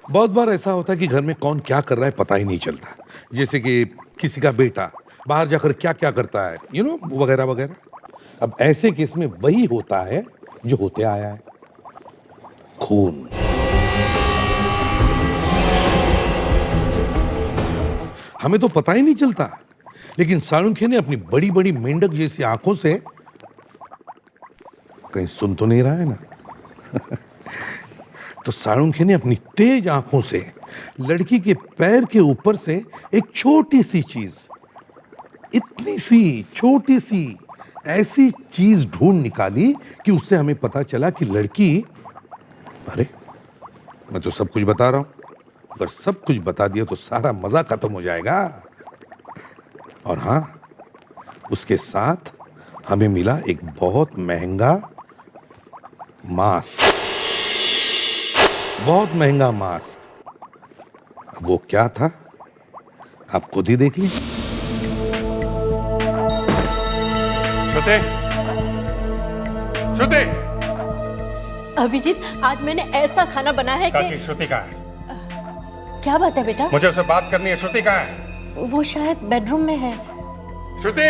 बहुत बार ऐसा होता है कि घर में कौन क्या कर रहा है पता ही नहीं चलता। जैसे कि किसी का बेटा बाहर जाकर क्या क्या करता है, वगैरह वगैरह। अब ऐसे केस में वही होता है जो होते आया है, खून। हमें तो पता ही नहीं चलता, लेकिन साळुंखे ने अपनी बड़ी बड़ी मेंढक जैसी आंखों से, कहीं सुन तो नहीं रहा है ना? तो साळुंखे ने अपनी तेज आंखों से लड़की के पैर के ऊपर से एक छोटी सी चीज, इतनी सी छोटी सी ऐसी चीज ढूंढ निकाली कि उससे हमें पता चला कि लड़की, अरे मैं तो सब कुछ बता रहा हूं, अगर सब कुछ बता दिया तो सारा मजा खत्म हो जाएगा। और हां, उसके साथ हमें मिला एक बहुत महंगा मास्क, बहुत महंगा मास्क। अब वो क्या था आप खुद ही देख लीजिए। श्रुति, श्रुति, अभिजीत, आज मैंने ऐसा खाना बनाया है कि श्रुति कहाँ है? क्या बात है बेटा? मुझे उससे बात करनी है। श्रुति कहाँ है? वो शायद बेडरूम में है। श्रुति,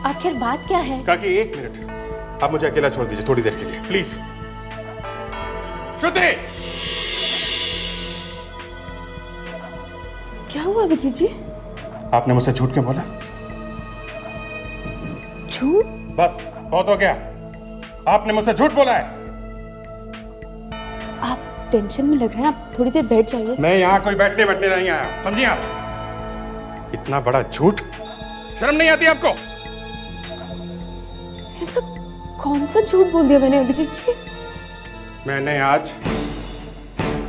आखिर बात क्या है? काकी एक मिनट, आप मुझे अकेला छोड़ दीजिए थोड़ी देर के लिए प्लीज। श्रुति, क्या हुआ अभिजीत जी? आपने मुझसे झूठ क्यों बोला? झूठ? बस बहुत हो गया, आपने मुझसे झूठ बोला है। आप टेंशन में लग रहे हैं, आप थोड़ी देर बैठ जाइए। मैं यहाँ कोई बैठने नहीं आया, समझिए आप? इतना बड़ा झूठ, शर्म नहीं आती आपको? ऐसा कौन सा झूठ बोल दिया मैंने अभिजीत जी? मैंने आज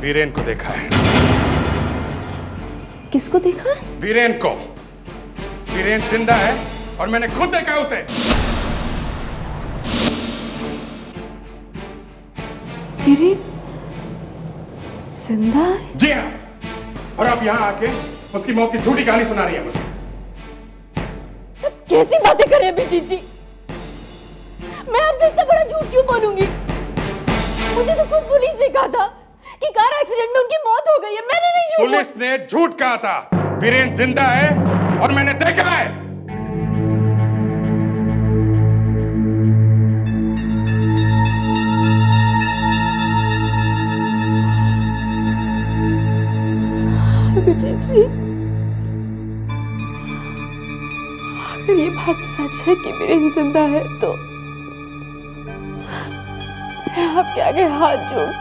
वीरेन को देखा है। किसको देखा? वीरेन को। वीरेन जिंदा है और मैंने खुद देखा है उसे। वीरेन जिंदा है? जी हाँ, और आप यहाँ आके उसकी मौत की झूठी कहानी सुना रही है मुझे। कैसी बातें कर रहे हैं अभिजीत जी? मैं आपसे इतना बड़ा झूठ क्यों बोलूंगी? मुझे तो खुद पुलिस ने कहा था कि कार एक्सीडेंट में उनकी मौत हो गई है। मैंने नहीं झूठ पुलिस ने झूठ कहा था। वीरेन जिंदा है और मैंने देखा है। अभिजीत जी, अगर ये बात सच है कि वीरेन जिंदा है तो मैं आपके आगे हाथ जोड़,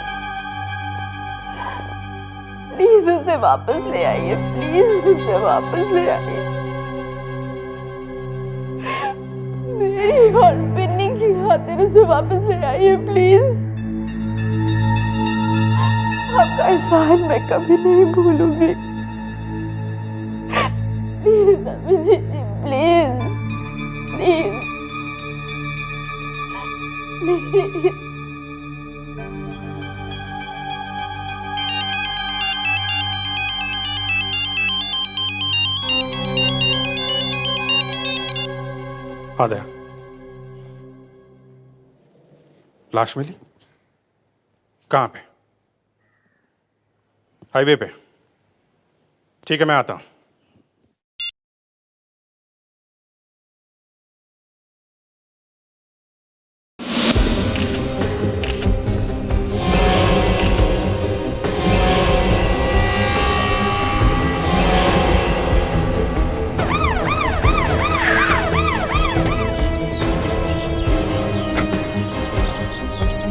प्लीज उसे वापस ले आइए, प्लीज उसे वापस ले आइए। मेरी और पिन्नी की खातिर उसे वापस ले आइए प्लीज। आपका एहसान मैं कभी नहीं भूलूंगी। Please Abhijeet ji, please please please. आ गया। लाश मिली? कहां पे? हाईवे पे? ठीक है, मैं आता हूं।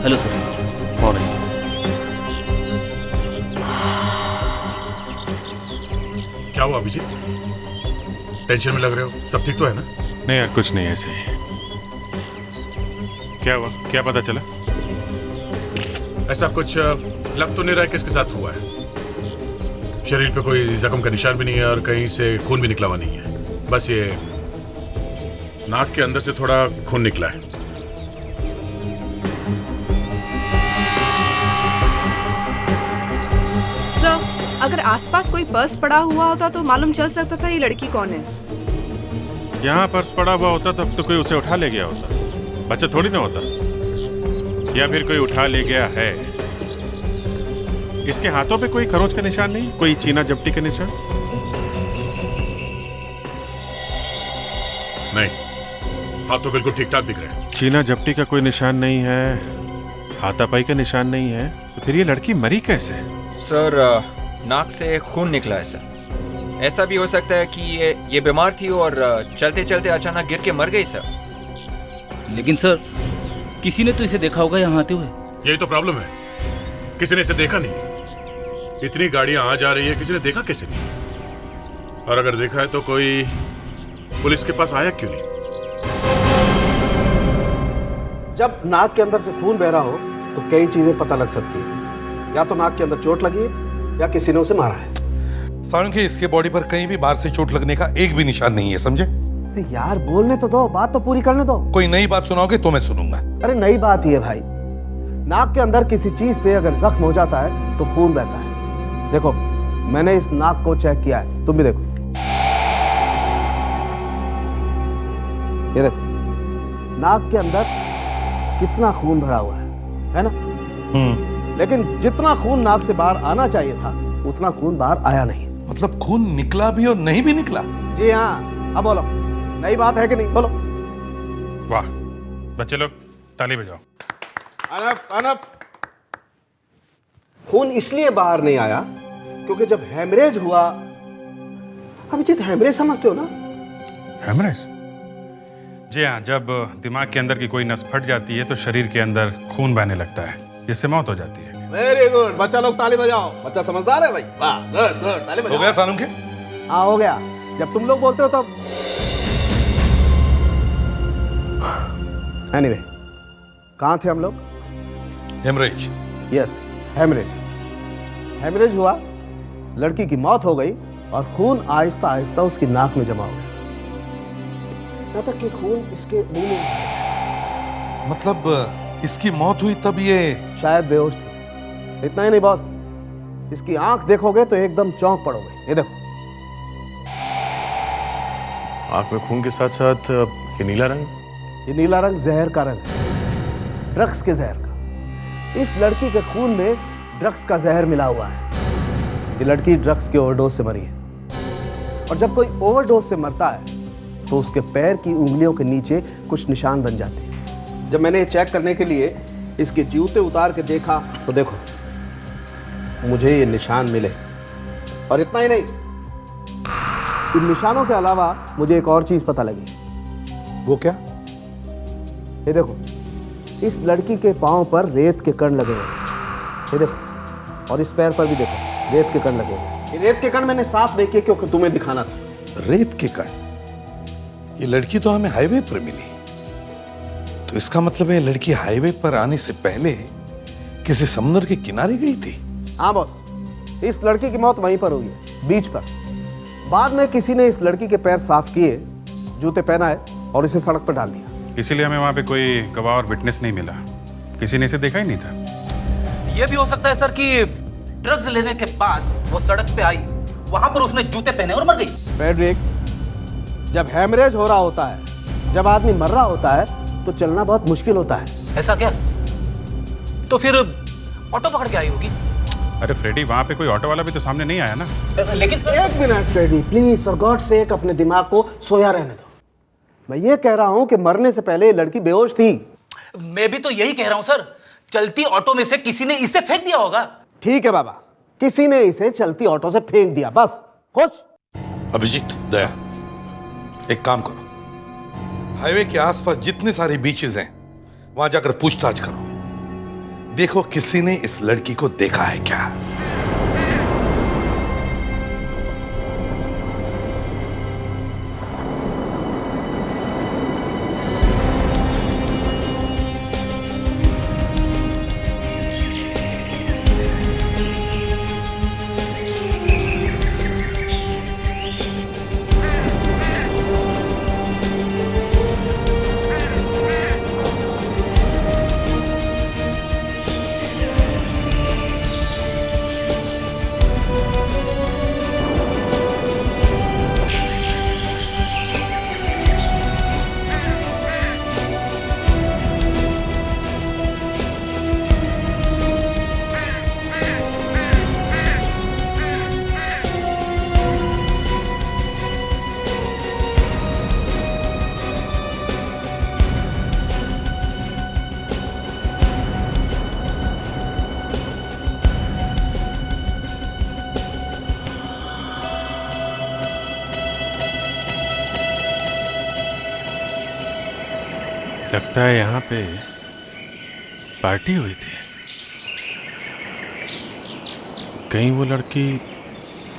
Hello sir. मॉर्निंग। क्या हुआ अभिजीत? टेंशन में लग रहे हो? सब ठीक तो है ना? नहीं यार, कुछ नहीं, ऐसे ही। क्या हुआ? क्या पता चला? ऐसा कुछ लग तो नहीं रहा है किसके साथ हुआ है। शरीर पे कोई जख्म का निशान भी नहीं है और कहीं से खून भी निकला हुआ नहीं है। बस ये नाक के अंदर से थोड़ा खून निकला है। अगर आसपास कोई पर्स पड़ा हुआ होता तो मालूम चल सकता था ये लड़की कौन है। यहाँ पर्स पड़ा हुआ होता तब तो कोई उसे उठा ले गया होता, बच्चा थोड़ी ना होता। या फिर कोई उठा ले गया है। इसके हाथों पे कोई खरोच का निशान नहीं, कोई चीना झपटी का निशान नहीं। हाथ तो बिल्कुल ठीक ठाक दिख रहे हैं। चीना झपटी का कोई निशान नहीं है, हाथापाई का निशान नहीं है, तो फिर ये लड़की मरी कैसे? सर नाक से खून निकला है सर। ऐसा भी हो सकता है कि ये बीमार थी और चलते चलते अचानक गिर के मर गई सर। लेकिन सर किसी ने तो इसे देखा होगा यहाँ आते हुए। यही तो प्रॉब्लम है, किसी ने इसे देखा नहीं। इतनी गाड़ियां आ जा रही है, किसी ने देखा कैसे नहीं? और अगर देखा है तो कोई पुलिस के पास आया क्यों नहीं? जब नाक के अंदर से खून बह रहा हो तो कई चीजें पता लग सकती हैं। या तो नाक के अंदर चोट लगी है या किसी ने उसे मारा है। साळुंखे, इसके बॉडी पर कहीं भी बाहर से चोट लगने का एक भी निशान नहीं है, समझे? यार बोलने तो दो, बात तो पूरी करने दो। कोई नई बात सुनाओगे तो मैं सुनूंगा। अरे नई बात ही है भाई, नाक के अंदर किसी चीज से अगर जख्म हो जाता है तो खून बहता है। देखो मैंने इस नाक को चेक किया है, तुम भी देखो। ये देखो नाक के अंदर कितना खून भरा हुआ है ना? लेकिन जितना खून नाक से बाहर आना चाहिए था उतना खून बाहर आया नहीं। मतलब खून निकला भी और नहीं भी निकला? जी हाँ। अब बोलो, नई बात है कि नहीं? बोलो। वाह, बच्चे लोग ताली बजाओ। खून इसलिए बाहर नहीं आया क्योंकि जब हेमरेज हुआ, अभिजीत हेमरेज समझते हो ना? हेमरेज? जी हाँ, जब दिमाग के अंदर की कोई नस फट जाती है तो शरीर के अंदर खून बहने लगता है, जिससे मौत हो जाती है। वेरी गुड, बच्चा लोग ताली बजाओ। बच्चा समझदार है भाई। वाह, गुड गुड, ताली बजाओ। हो गया साळुंखे? हाँ हो गया। जब तुम लोग बोलते हो तब। एनीवे, कहाँ थे हम लोग? हेमरेज। Yes, haemorrhage. हेमरेज हुआ, लड़की की मौत हो गई और खून आहिस्ता आहिस्ता उसकी नाक में जमा हो गया, यहाँ तक कि खून इसके मुंह में। मतलब इसकी मौत हुई तब ये शायद बेहोश थी। इतना ही नहीं बॉस, इसकी आंख देखोगे तो एकदम चौंक पड़ोगे। ये देखो, आंख में खून के साथ साथ ये नीला रंग। ये नीला रंग जहर का रंग है, ड्रग्स के जहर का। इस लड़की के खून में ड्रग्स का जहर मिला हुआ है। ये लड़की ड्रग्स के ओवरडोज से मरी है। और जब कोई ओवरडोज से मरता है तो उसके पैर की उंगलियों के नीचे कुछ निशान बन जाते हैं। जब मैंने चेक करने के लिए इसके जूते उतार के देखा तो देखो मुझे ये निशान मिले। और इतना ही नहीं, इन निशानों के अलावा मुझे एक और चीज पता लगी। वो क्या? ये देखो, इस लड़की के पांव पर रेत के कण लगे हुए। ये देखो, और इस पैर पर भी देखो रेत के कण लगे हुए। ये रेत के कण मैंने साफ देखे क्योंकि तुम्हें दिखाना था। रेत के कण? ये लड़की तो हमें हाईवे पर मिली, तो इसका मतलब है लड़की हाईवे पर आने से पहले किसी समुद्र के किनारे गई थी। हाँ बॉस, इस लड़की की मौत वहीं पर हुई है, बीच पर। बाद में किसी ने इस लड़की के पैर साफ किए, जूते पहनाए और इसे सड़क पर डाल दिया। इसीलिए हमें वहाँ पे कोई गवाह और विटनेस नहीं मिला, किसी ने इसे देखा ही नहीं था। ये भी हो सकता है सर कि ड्रग्स लेने के बाद वो सड़क पे आई, वहां पर उसने जूते पहने और मर गई। फ्रेडरिक, जब हेमरेज हो रहा होता है, जब आदमी मर रहा होता है तो चलना बहुत मुश्किल होता है। ऐसा क्या? तो फिर ऑटो पकड़ के आई होगी। अरे फ्रेडी, वहाँ पे कोई ऑटो वाला भी तो सामने नहीं आया ना। लेकिन सर... एक minute Freddy, please for God sake अपने दिमाग को सोया रहने दो। मैं ये कह रहा हूं कि मरने से पहले ये लड़की बेहोश थी। मैं भी तो यही कह रहा हूं सर, चलती ऑटो में से किसी ने इसे फेंक दिया होगा। ठीक है बाबा, किसी ने इसे चलती ऑटो से फेंक दिया, बस खुश। अभिजीत, दया, एक काम करो, हाईवे के आसपास जितने सारे बीचेस हैं वहां जाकर पूछताछ करो, देखो किसी ने इस लड़की को देखा है क्या। लगता है यहाँ पे पार्टी हुई थी। कहीं वो लड़की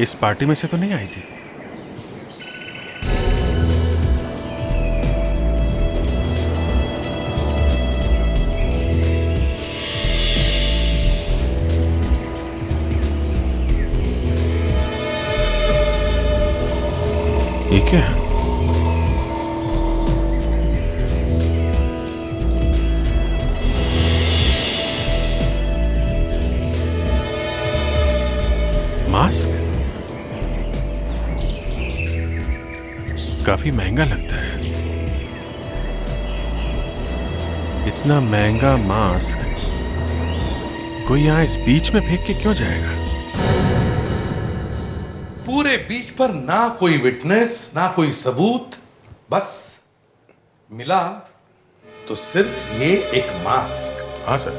इस पार्टी में से तो नहीं आई थी? ये क्या है? मास्क काफी महंगा लगता है। इतना महंगा मास्क कोई यहां इस बीच में फेंक के क्यों जाएगा? पूरे बीच पर ना कोई विटनेस, ना कोई सबूत, बस मिला तो सिर्फ ये एक मास्क। हाँ सर।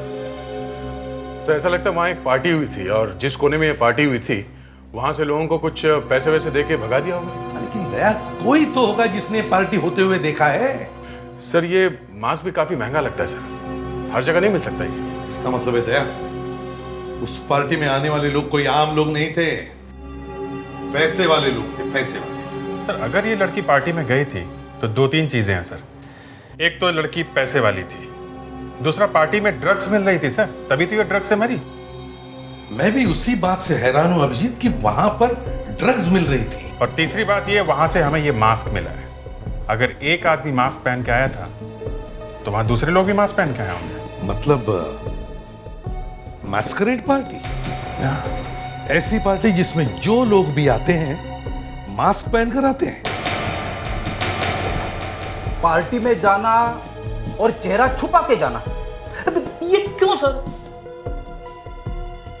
सर ऐसा लगता है वहाँ एक पार्टी हुई थी और जिस कोने में ये पार्टी हुई थी वहां से लोगों को कुछ पैसे वैसे दे के भगा दिया होगा। लेकिन दया, कोई तो होगा जिसने पार्टी होते हुए देखा है। सर ये मास्क भी काफी महंगा लगता है सर, हर जगह नहीं मिल सकता ये। इसका मतलब है दया, उस पार्टी में आने वाले लोग कोई आम लोग नहीं थे, पैसे वाले लोग थे, पैसे वाले। सर अगर ये लड़की पार्टी में गई थी तो 2-3 चीजें हैं सर। एक तो लड़की पैसे वाली थी, दूसरा पार्टी में ड्रग्स मिल रही थी सर, तभी तो ये ड्रग्स से मरी। मैं भी उसी बात से हैरान हूं अभिजीत कि वहां पर ड्रग्स मिल रही थी। और तीसरी बात ये, वहां से हमें ये मास्क मिला है। अगर एक आदमी मास्क पहन के आया था तो वहां दूसरे लोग भी मास्क पहन के आए होंगे। मतलब मैस्करेड पार्टी, ऐसी पार्टी जिसमें जो लोग भी आते हैं मास्क पहनकर आते हैं। पार्टी में जाना और चेहरा छुपा के जाना, ये क्यों सर?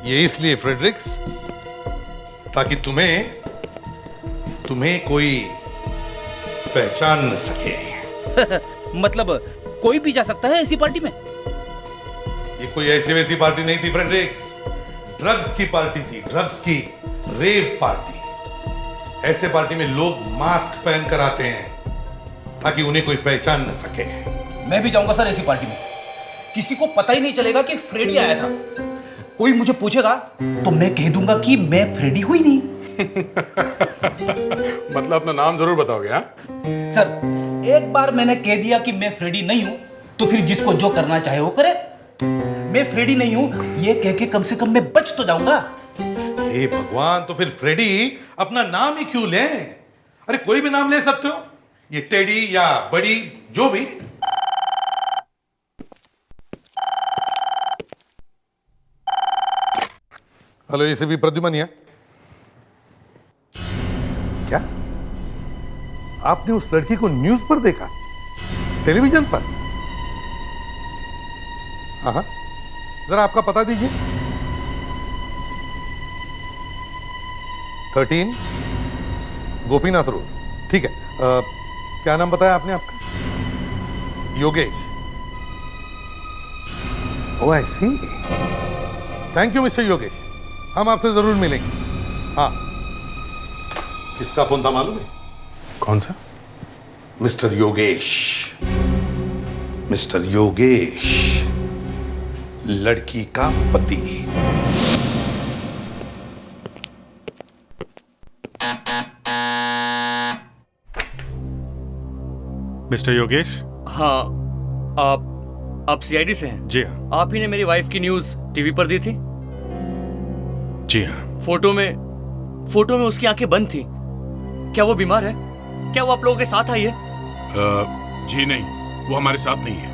ये इसलिए फ्रेडरिक्स, ताकि तुम्हें कोई पहचान न सके। मतलब कोई भी जा सकता है ऐसी पार्टी में? ये कोई ऐसी वैसी पार्टी नहीं थी फ्रेडरिक्स, ड्रग्स की पार्टी थी, ड्रग्स की रेव पार्टी। ऐसे पार्टी में लोग मास्क पहनकर आते हैं ताकि उन्हें कोई पहचान न सके। मैं भी जाऊंगा सर ऐसी पार्टी में, किसी को पता ही नहीं चलेगा कि फ्रेडी आया था। कोई मुझे पूछेगा तो मैं कह दूंगा कि मैं फ्रेडी हुई नहीं। मतलब अपना नाम जरूर बताओगे? हाँ सर एक बार मैंने कह दिया कि मैं फ्रेडी नहीं हूं तो फिर जिसको जो करना चाहे वो करे। मैं फ्रेडी नहीं हूं ये कह के कम से कम मैं बच तो जाऊंगा। हे भगवान, तो फिर फ्रेडी अपना नाम ही क्यों ले? अरे कोई भी नाम ले सकते हो, ये टेडी या बड़ी, जो भी। हेलो, ये भी प्रद्युमन है क्या? आपने उस लड़की को न्यूज पर देखा, टेलीविजन पर? हाँ, जरा आपका पता दीजिए। 13 गोपीनाथ रोड, ठीक है। क्या नाम बताया आपने आपका? योगेश। ओह आई सी, थैंक यू मिस्टर योगेश, हम आपसे जरूर मिलेंगे। हाँ, किसका फोन था मालूम है? कौन सा? मिस्टर योगेश, मिस्टर योगेश, लड़की का पति। मिस्टर योगेश? हाँ, आप सीआईडी से हैं? जी हाँ। आप ही ने मेरी वाइफ की न्यूज टीवी पर दी थी? जी हाँ। फोटो में उसकी आंखें बंद थी। क्या वो बीमार है? क्या वो आप लोगों के साथ आई है? जी नहीं, वो हमारे साथ नहीं है।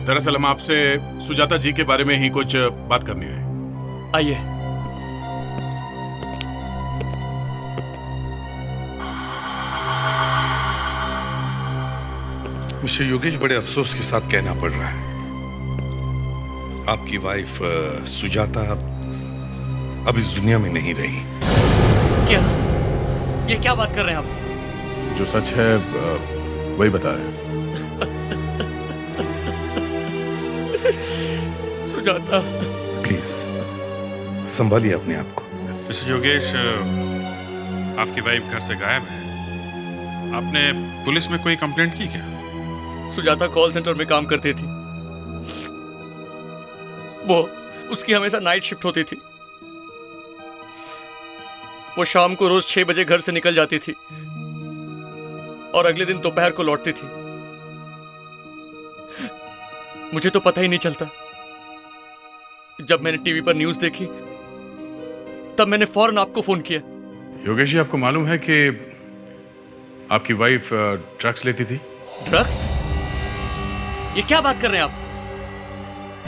दरअसल हम आपसे सुजाता जी के बारे में ही कुछ बात करनी है। आइए। मिस्टर योगेश, बड़े अफसोस के साथ कहना पड़ रहा है, आपकी वाइफ सुजाता अब इस दुनिया में नहीं रही। क्या? ये क्या बात कर रहे हैं आप? जो सच है वही बता रहे हैं। सुजाता, प्लीज संभालिए अपने आप को। मिस्टर योगेश, आपकी वाइफ घर से गायब है। आपने पुलिस में कोई कंप्लेंट की क्या? सुजाता कॉल सेंटर में काम करती थी। वो उसकी हमेशा नाइट शिफ्ट होती थी। वो शाम को रोज 6 बजे घर से निकल जाती थी और अगले दिन दोपहर को लौटती थी। मुझे तो पता ही नहीं चलता। जब मैंने टीवी पर न्यूज़ देखी तब मैंने फौरन आपको फोन किया। योगेश जी, आपको मालूम है कि आपकी वाइफ ड्रग्स लेती थी? ड्रग्स? ये क्या बात कर रहे हैं आप?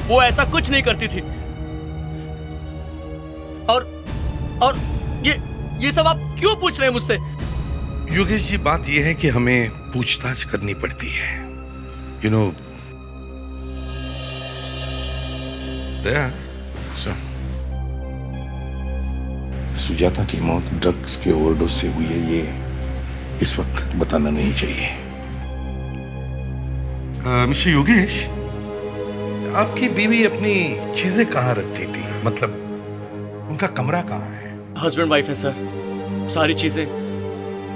वो ऐसा कुछ नहीं करती थी। और ये सब आप क्यों पूछ रहे हैं मुझसे? योगेश जी, बात यह है कि हमें पूछताछ करनी पड़ती है। यू नो दया, सुजाता की मौत ड्रग्स के ओवरडोज से हुई है, ये इस वक्त बताना नहीं चाहिए। मिस्टर योगेश, आपकी बीवी अपनी चीजें कहाँ रखती थी? मतलब उनका कमरा कहाँ है? हस्बैंड वाइफ है सर। सारी चीजें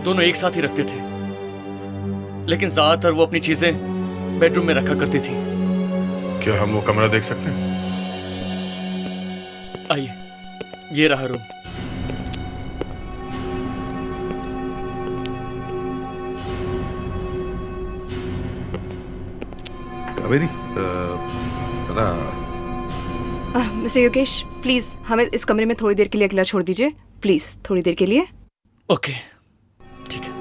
दोनों एक साथ ही रखते थे, लेकिन ज्यादातर वो अपनी चीजें बेडरूम में रखा करती थी। क्या हम वो कमरा देख सकते हैं? आइए, ये रहा room. Kaveri, mister Yogesh, please हमें इस कमरे में थोड़ी देर के लिए अकेला छोड़ दीजिए। प्लीज, थोड़ी देर के लिए। ओके, ठीक है।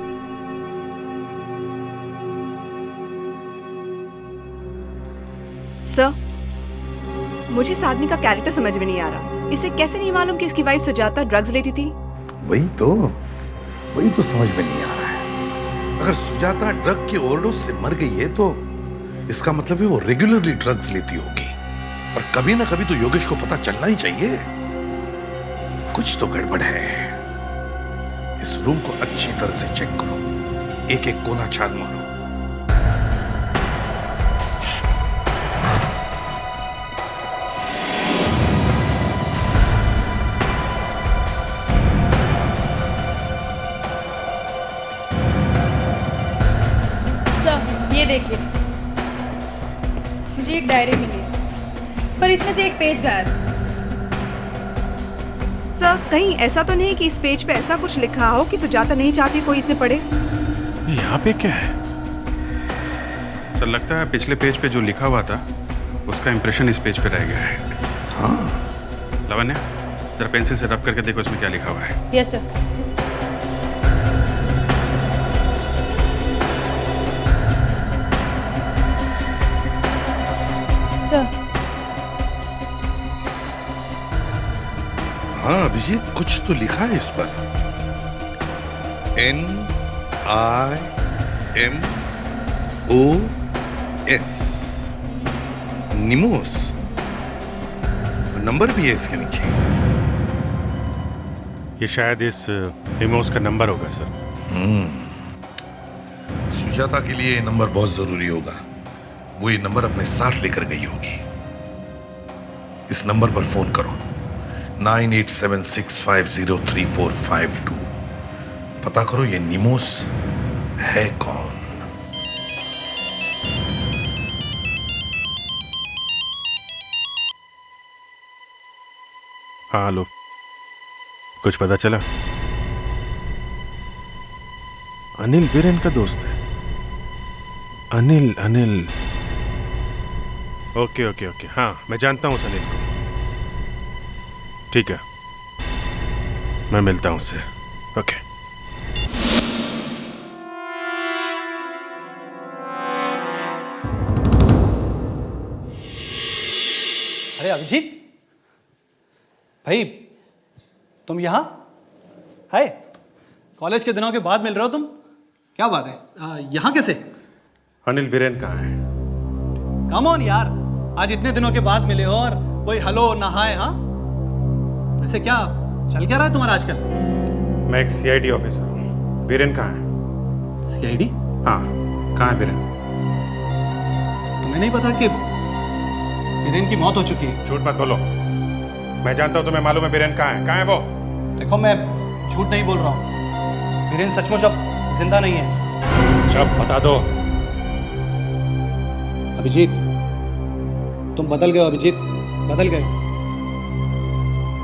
सर, मुझे इस आदमी का कैरेक्टर समझ में नहीं आ रहा। इसे कैसे नहीं मालूम कि इसकी वाइफ सुजाता ड्रग्स लेती थी? वही तो समझ में नहीं आ रहा है। अगर सुजाता ड्रग के ओवरडोज से मर गई है तो इसका मतलब है वो रेगुलरली ड्रग्स लेती होगी, और कभी ना कभी तो योगेश को पता चलना ही चाहिए। कुछ तो गड़बड़ है। इस रूम को अच्छी तरह से चेक करो, एक एक कोना छान मारो। सर, ये देखिए, मुझे एक डायरी मिली है, पर इसमें से एक पेज गायब। सर, कहीं ऐसा तो नहीं कि इस पेज पे ऐसा कुछ लिखा हो कि सुजाता नहीं चाहती कोई इसे पढ़े? यहाँ पे क्या है? सर, लगता है पिछले पेज पे जो लिखा हुआ था उसका इंप्रेशन इस पेज पे रह गया है। हाँ, लावण्य, जरा पेंसिल से रब करके देखो इसमें क्या लिखा हुआ है। Yes sir. सर, हाँ अभिजीत, कुछ तो लिखा है इस पर। NIMOS, निमोस। नंबर भी है इसके नीचे। ये शायद इस निमोस का नंबर होगा सर। सुजाता के लिए ये नंबर बहुत जरूरी होगा। वो ये नंबर अपने साथ लेकर गई होगी। इस नंबर पर फोन करो, 9876503452। पता करो ये निमोस है कौन। हाँ, लो, कुछ पता चला? अनिल वीरेन का दोस्त है। अनिल। ओके, हाँ, मैं जानता हूँ उस अनिल को। ठीक है, मैं मिलता हूँ उससे। ओके। अरे अभिजीत भाई, तुम यहाँ? हाय, कॉलेज के दिनों के बाद मिल रहे हो तुम? क्या बात है, यहाँ कैसे? अनिल वीरेन कहाँ है? कम ऑन यार, आज इतने दिनों के बाद मिले हो और कोई हेलो ना हाय। हाँ, वैसे क्या चल क्या रहा है तुम्हारा आजकल? मैं एक CID ऑफिसर हूँ। वीरेन कहाँ है? CID? हाँ, कहाँ है वीरेन? तुम्हें नहीं पता कि वीरेन की मौत हो चुकी है? झूठ मत बोलो, मैं जानता हूँ, तुम्हें मालूम है वीरेन कहाँ है। कहाँ है वो? देखो, मैं झूठ नहीं बोल रहा हूँ। वीरेन सचमुच अब जिंदा नहीं है। चुप, बता दो। अभिजीत, तुम बदल गए हो अभिजीत, बदल गए।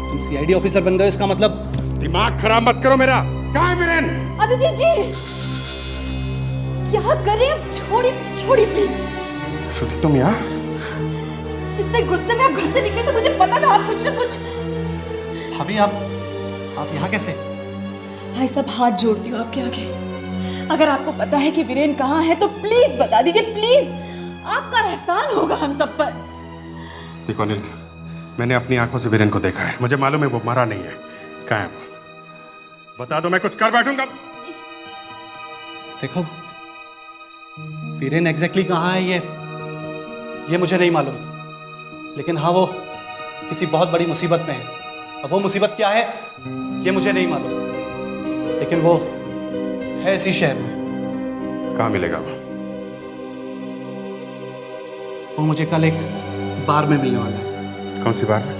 तुम सीआईडी ऑफिसर बन गए, इसका मतलब। दिमाग खराब मत करो मेरा। कहाँ है वीरेन? अभिजीत जी क्या कर रहे हैं? छोड़ी प्लीज। श्रुति तुम यहाँ? जितने गुस्से में आप घर से निकले थे मुझे पता था आप कुछ ना कुछ। भाभी आप यहाँ कैसे? भाई साहब हाथ जोड़ती हूँ आपके आगे, अगर आपको पता है कि वीरेन कहाँ है तो प्लीज बता दीजिए, प्लीज। आपका एहसान होगा हम सब पर। देखो अनिल, मैंने अपनी आंखों से वीरेन को देखा है, मुझे मालूम है वो मरा नहीं है। कहाँ है वो? बता दो, मैं कुछ कर बैठूंगा। देखो वीरेन एग्जैक्टली कहाँ है ये मुझे नहीं मालूम, लेकिन हाँ वो किसी बहुत बड़ी मुसीबत में है। अब वो मुसीबत क्या है ये मुझे नहीं मालूम, लेकिन वो है इसी शहर में। कहाँ मिलेगा वो? वो मुझे कल एक बार में मिलने वाला है। कौन सी बार में?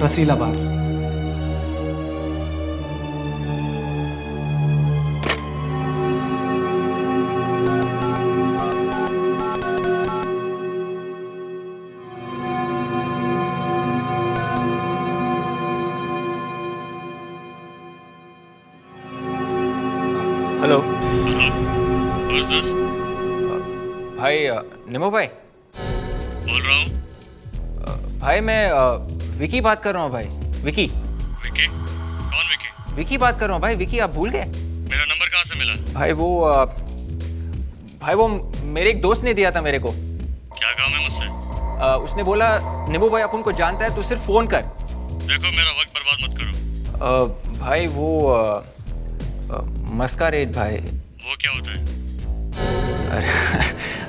Rasila bar. Hello Who's this? भाई, निमो भाई। बोल रहा हूँ। भाई मैं विकी बात कर रहा हूँ भाई। विकी विकी? कौन विकी? विकी बात कर रहा हूँ भाई। विकी आप भूल गए? मेरा नंबर कहाँ से मिला? भाई वो मेरे एक दोस्त ने दिया था मेरे को। क्या काम है मुझसे? उसने बोला निमो भाई अपन को जानता है, तू सिर्फ फोन कर। देखो मेरा वक्त बर्बाद मत करो। भाई वो मस्कारेड भाई। वो क्या होता है?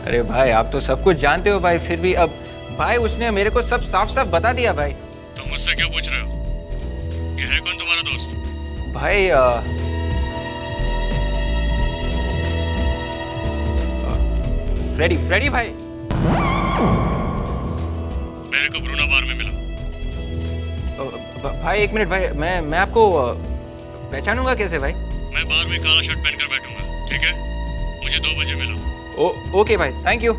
अरे भाई आप तो सब कुछ जानते हो भाई, फिर भी अब भाई उसने मेरे को सब साफ साफ बता दिया भाई। तुम मुझसे क्या पूछ रहे हो? ये है कौन तुम्हारा दोस्त? भाई फ्रेडी भाई। मेरे को ब्रूना बार में मिला। भाई एक मिनट भाई, मैं आपको पहचानूंगा कैसे भाई? मैं बार में काला शर्ट पहनकर बैठूंगा, ठीक है? मुझे 2 बजे मिलो। ओके भाई, थैंक यू।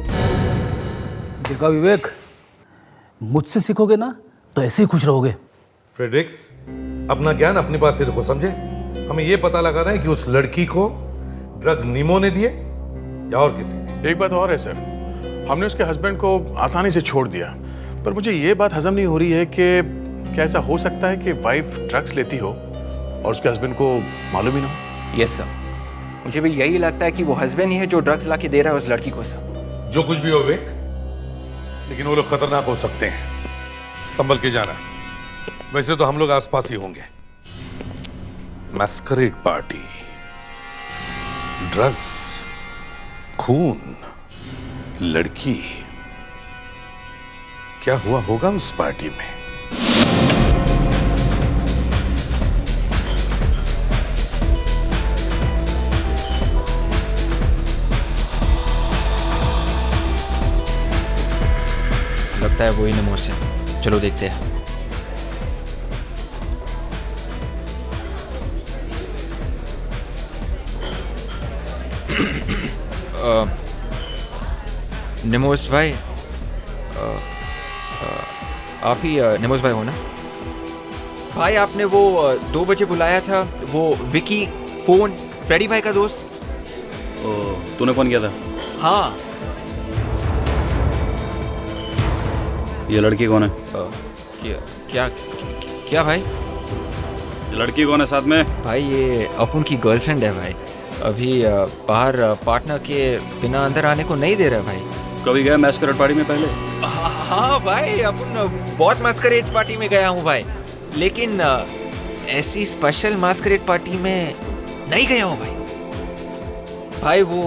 देखा विवेक, मुझसे सीखोगे ना तो ऐसे ही खुश रहोगे। फ्रेडरिक्स, अपना ज्ञान अपने पास ही रखो, समझे? हमें यह पता लगा रहा है कि उस लड़की को ड्रग्स नीमो ने दिए या और किसी। एक बात और है सर, हमने उसके हस्बैंड को आसानी से छोड़ दिया, पर मुझे ये बात हजम नहीं हो रही है कि क्या ऐसा हो सकता है कि वाइफ ड्रग्स लेती हो और उसके हस्बैंड को मालूम ही ना हो? यस सर, मुझे भी यही लगता है कि वो हस्बैंड ही है जो ड्रग्स लाके दे रहा है उस लड़की को सर। जो कुछ भी हो विवेक, लेकिन वो लोग खतरनाक हो सकते हैं, संभल के जाना। वैसे तो हम लोग आसपास ही होंगे। मैस्करेड पार्टी, ड्रग्स, खून, लड़की, क्या हुआ होगा उस पार्टी में? लगता है वही निमो से। चलो देखते हैं। निमोस भाई, आप ही निमोस भाई हो ना? भाई आपने वो 2 बजे बुलाया था, वो विकी फोन फ्रेडी भाई का दोस्त। तूने फोन किया था? हाँ। ये लड़की कौन है? क्या भाई? लड़की कौन है साथ में? भाई ये अपन की गर्लफ्रेंड है भाई। अभी बाहर पार्टनर के बिना अंदर आने को नहीं दे रहा भाई। कभी गया मैस्करेड पार्टी में पहले? हाँ भाई, अपन बहुत मास्करेड पार्टी में गया हूँ भाई, लेकिन ऐसी स्पेशल मास्करेड पार्टी में नहीं गया हूँ भाई। भाई वो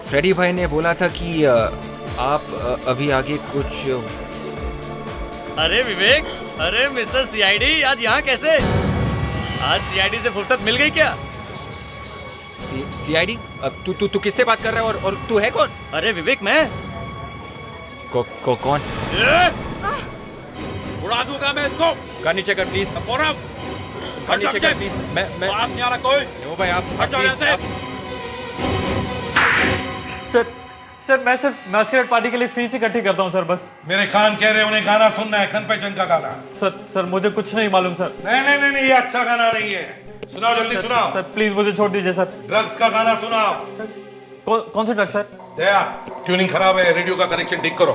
फ्रेडी भाई ने बोला था कि आप अभी आगे कुछ। अरे विवेक, अरे मिस्टर सीआईडी, आज यहाँ कैसे? आज सीआईडी से फुर्सत मिल गई क्या? सीआईडी? तू किससे बात कर रहा है और तू है कौन? अरे विवेक, मैं कौन? उड़ा दूंगा मैं इसको। कर नीचे कर प्लीज। कर नीचे कर प्लीज। मैं पास नहीं आ रहा कोई। ओ भाई आप हट जाओ यहाँ से। सर सर मैं सिर्फ मैस्करेड पार्टी के लिए फीस इकट्ठी करता हूँ सर, बस। मेरे कान कह रहे हैं उन्हें गाना सुनना है, कन्फेशन का गाना। सर मुझे कुछ नहीं मालूम सर। नहीं, ये अच्छा गाना नहीं है। सुनाओ, जल्दी सुनाओ। सर प्लीज मुझे छोड़ दीजिए सर। ड्रग्स का गाना सुनाओ। कौन सा ड्रग्स सर? दया, ट्यूनिंग खराब है, रेडियो का कनेक्शन ठीक करो।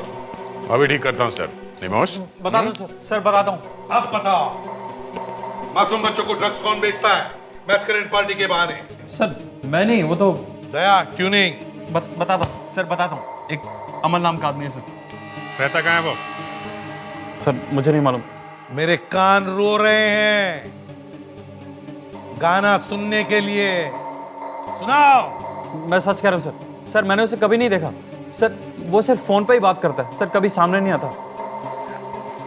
अभी ठीक करता हूँ सर। निमोश, बता दो सर, बताता हूँ। अब बताओ, मासूम बच्चों को ड्रग्स कौन बेचता है मैस्करेड पार्टी के बहाने? सर मैं नहीं, वो तो दया, ट्यूनिंग बताता हूँ सर, बताता हूँ। एक अमन नाम का आदमी है सर। रहता कहाँ है वो? सर मुझे नहीं मालूम। मेरे कान रो रहे हैं गाना सुनने के लिए। सुनाओ। मैं सच कह रहा हूँ सर। सर मैंने उसे कभी नहीं देखा सर, वो सिर्फ फोन पे ही बात करता है सर, कभी सामने नहीं आता।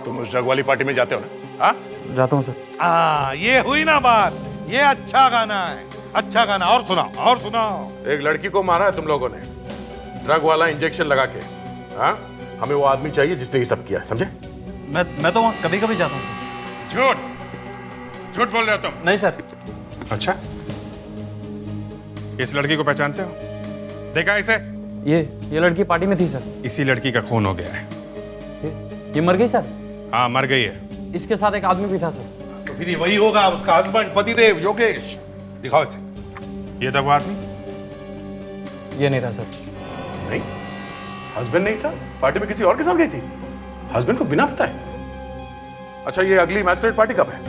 तुम उस ड्रग वाली पार्टी में जाते हो ना? हाँ, जाता हूँ सर। ये हुई ना बात। ये अच्छा गाना है, अच्छा गाना। और सुनाओ, और सुनाओ। एक लड़की को मारा है तुम लोगों ने, ड्रग वाला इंजेक्शन लगा के। हाँ, हमें वो आदमी चाहिए जिसने ये सब किया, समझे? मैं तो वहाँ कभी कभी जाता हूँ सर। झूठ बोल रहे हो तुम? नहीं सर। अच्छा, इस लड़की को पहचानते हो? देखा इसे? ये लड़की पार्टी में थी सर। इसी लड़की का खून हो गया है। ये मर गई सर? हाँ, मर गई है। इसके साथ एक आदमी भी था सर। तो फिर ये वही होगा, उसका हस्बैंड, पतिदेव, योगेश। दिखाओ इसे। ये था वो आदमी? ये नहीं था सर। नहीं, हस्बैंड नहीं था। पार्टी में किसी और के साथ गई थी, हस्बैंड को बिना बताए। अच्छा, ये अगली मैस्करेड पार्टी कब है?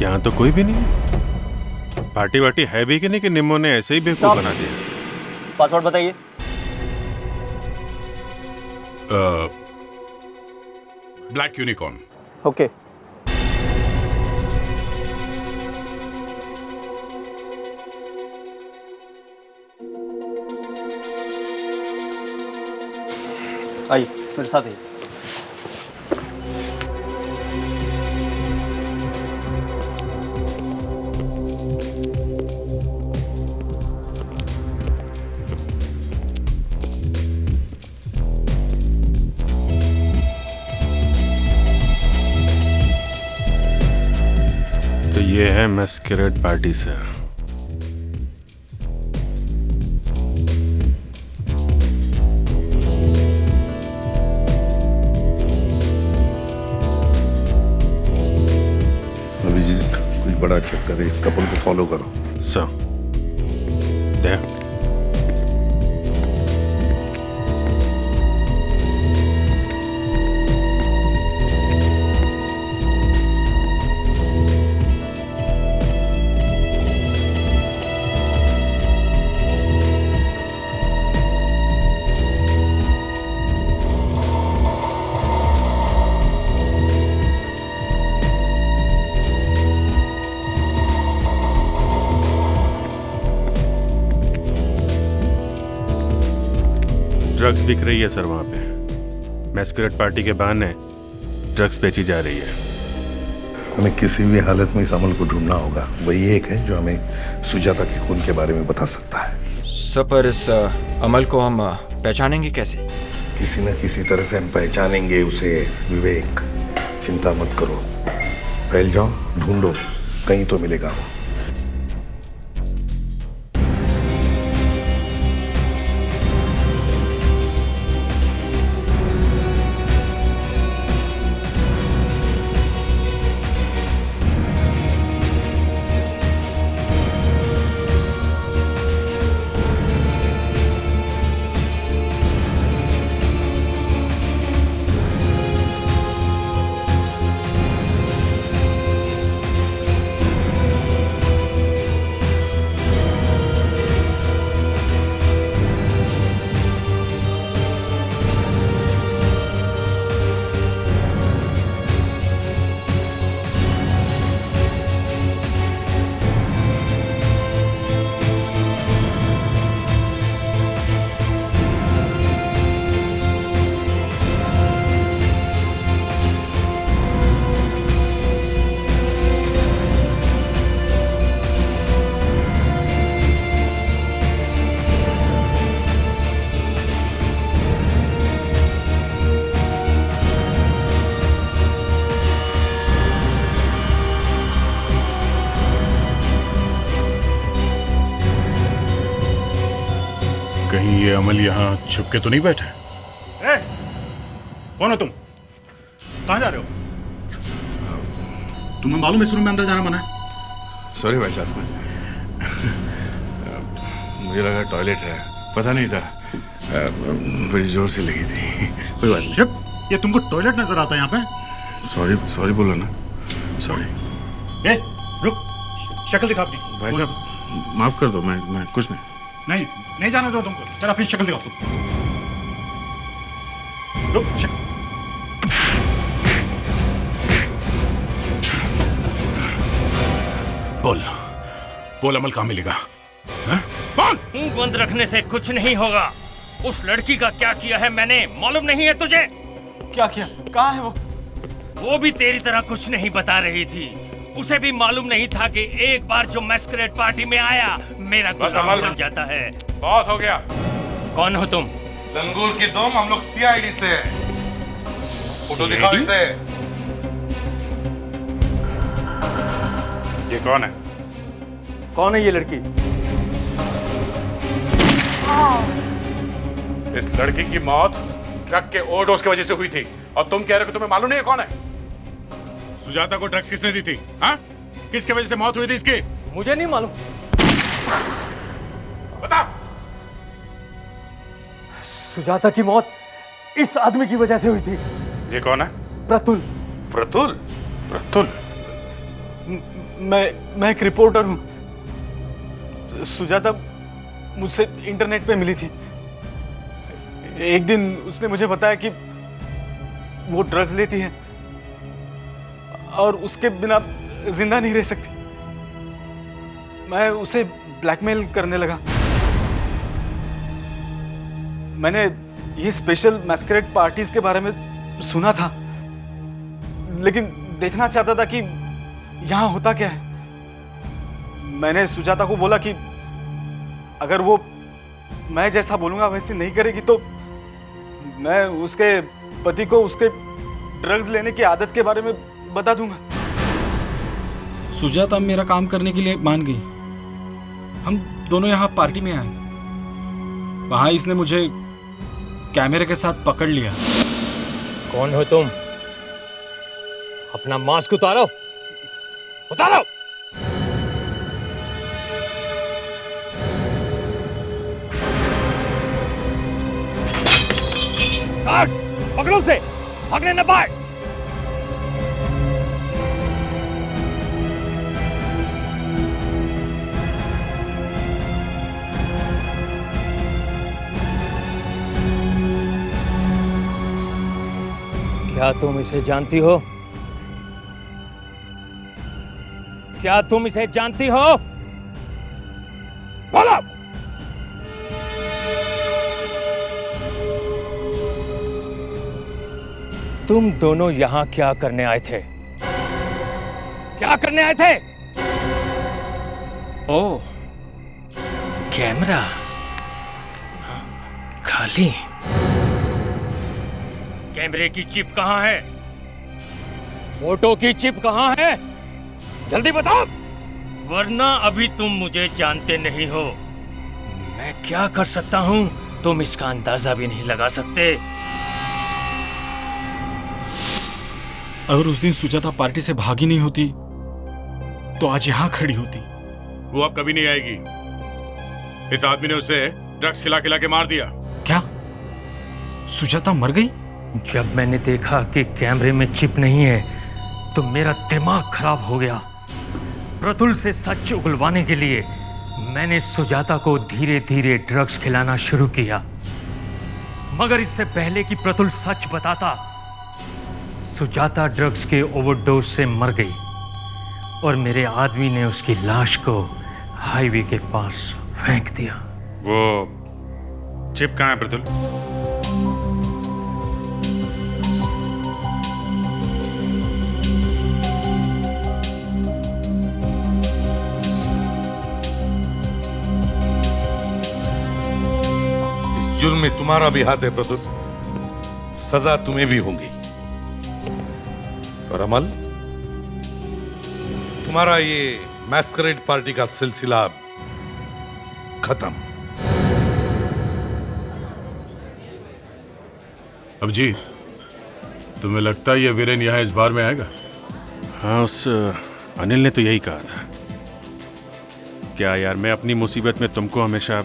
यहाँ तो कोई भी नहीं। पार्टी वार्टी है भी कि नहीं, कि निम्मो ने ऐसे ही बेवकूफ बना दिया? पासवर्ड बताइए। Black unicorn. ओके। आइए मेरे साथ आइए। तो ये है मैस्करेड पार्टी सर। अभिजीत, कुछ बड़ा चक्कर है, इस कपल को फॉलो करो। Sir, there. ड्रग्स बिक रही है सर वहाँ पे। मैस्करेड पार्टी के बहाने ड्रग्स बेची जा रही है। हमें किसी भी हालत में इस अमल को ढूंढना होगा। वही एक है जो हमें सुजाता के खून के बारे में बता सकता है। सर पर इस अमल को हम पहचानेंगे कैसे? किसी न किसी तरह से हम पहचानेंगे उसे। विवेक, चिंता मत करो, फैल जाओ, ढूंढो, कहीं तो मिलेगा वो। कहीं ये अमल यहाँ छुप के तो नहीं बैठा है? ए, कौन हो तुम? कहाँ जा रहे हो? तुम्हें मालूम है इस रूम में अंदर जाना मना है? सॉरी भाई साहब, मुझे लगा टॉयलेट है, पता नहीं था। बड़ी जोर से लगी थी। कोई बात नहीं। शिप, ये तुमको टॉयलेट नजर आता है यहाँ पे? सॉरी सॉरी बोलो ना, सॉरी। ए, रुक, शक्ल दिखा अपनी। भाई साहब माफ कर दो, मैं कुछ नहीं। नहीं जाने दो तुमको। चल अपनी शक्ल दिखाओ। रुक, शक्ल। बोल अमल कहाँ मिलेगा? बोल। मुंह बंद रखने से कुछ नहीं होगा। उस लड़की का क्या किया है मैंने मालूम नहीं है तुझे? क्या किया? कहाँ है वो? वो भी तेरी तरह कुछ नहीं बता रही थी। उसे भी मालूम नहीं था कि एक बार जो मैस्करेड पार्टी में आया मेरा गुलाम बन जाता है। बहुत हो गया। कौन हो तुम? लंगूर की दुम, हम लोग सीआईडी से हैं। फोटो दिखाओ इसे। ये कौन है? कौन है ये लड़की? इस लड़की की मौत ड्रग के ओवरडोज की वजह से हुई थी और तुम कह रहे हो कि तुम्हें मालूम नहीं है कौन है? सुजाता को ड्रग्स किसने दी थी? हाँ? किसके वजह से मौत हुई थी इसकी? मुझे नहीं मालूम। बता। सुजाता की मौत इस आदमी की वजह से हुई थी। ये कौन है? प्रतुल। प्रतुल? प्रतुल? मैं एक रिपोर्टर हूँ। सुजाता मुझसे इंटरनेट पे मिली थी। एक दिन उसने मुझे बताया कि वो ड्रग्स लेती है और उसके बिना जिंदा नहीं रह सकती। मैं उसे ब्लैकमेल करने लगा। मैंने ये स्पेशल मैस्करेड पार्टीज के बारे में सुना था, लेकिन देखना चाहता था कि यहाँ होता क्या है। मैंने सुजाता को बोला कि अगर वो मैं जैसा बोलूंगा वैसे नहीं करेगी तो मैं उसके पति को उसके ड्रग्स लेने की आदत के बारे में बता दूंगा। सुजाता मेरा काम करने के लिए मान गई। हम दोनों यहाँ पार्टी में आए। वहां इसने मुझे कैमरे के साथ पकड़ लिया। कौन हो तुम? अपना मास्क उतारो। उतारो। पकड़ो उसे, भागने न पाए। क्या तुम इसे जानती हो? क्या तुम इसे जानती हो? बोलो। तुम दोनों यहां क्या करने आए थे? क्या करने आए थे? ओह, कैमरा खाली। कैमरे की चिप कहां है? फोटो की चिप कहां है? जल्दी बताओ, वरना अभी तुम मुझे जानते नहीं हो। मैं क्या कर सकता हूं तुम इसका अंदाजा भी नहीं लगा सकते। अगर उस दिन सुजाता पार्टी से भागी नहीं होती तो आज यहां खड़ी होती। वो अब कभी नहीं आएगी। इस आदमी ने उसे ड्रग्स खिला खिला के मार दिया। क्या सुजाता मर गई? जब मैंने देखा कि कैमरे में चिप नहीं है तो मेरा दिमाग खराब हो गया। प्रतुल से सच उगलवाने के लिए मैंने सुजाता को धीरे धीरे ड्रग्स खिलाना शुरू किया, मगर इससे पहले कि प्रतुल सच बताता, सुजाता ड्रग्स के ओवरडोज से मर गई और मेरे आदमी ने उसकी लाश को हाईवे के पास फेंक दिया। वो चिप कहाँ है प्रतुल? इस जुर्म में तुम्हारा भी हाथ है प्रतुल, सजा तुम्हें भी होगी। और अमल, तुम्हारा ये मैस्करेड पार्टी का सिलसिला खत्म। अब जी, तुम्हें लगता है ये वीरेन यहाँ इस बार में आएगा? हाँ, उस अनिल ने तो यही कहा था। क्या यार, मैं अपनी मुसीबत में तुमको हमेशा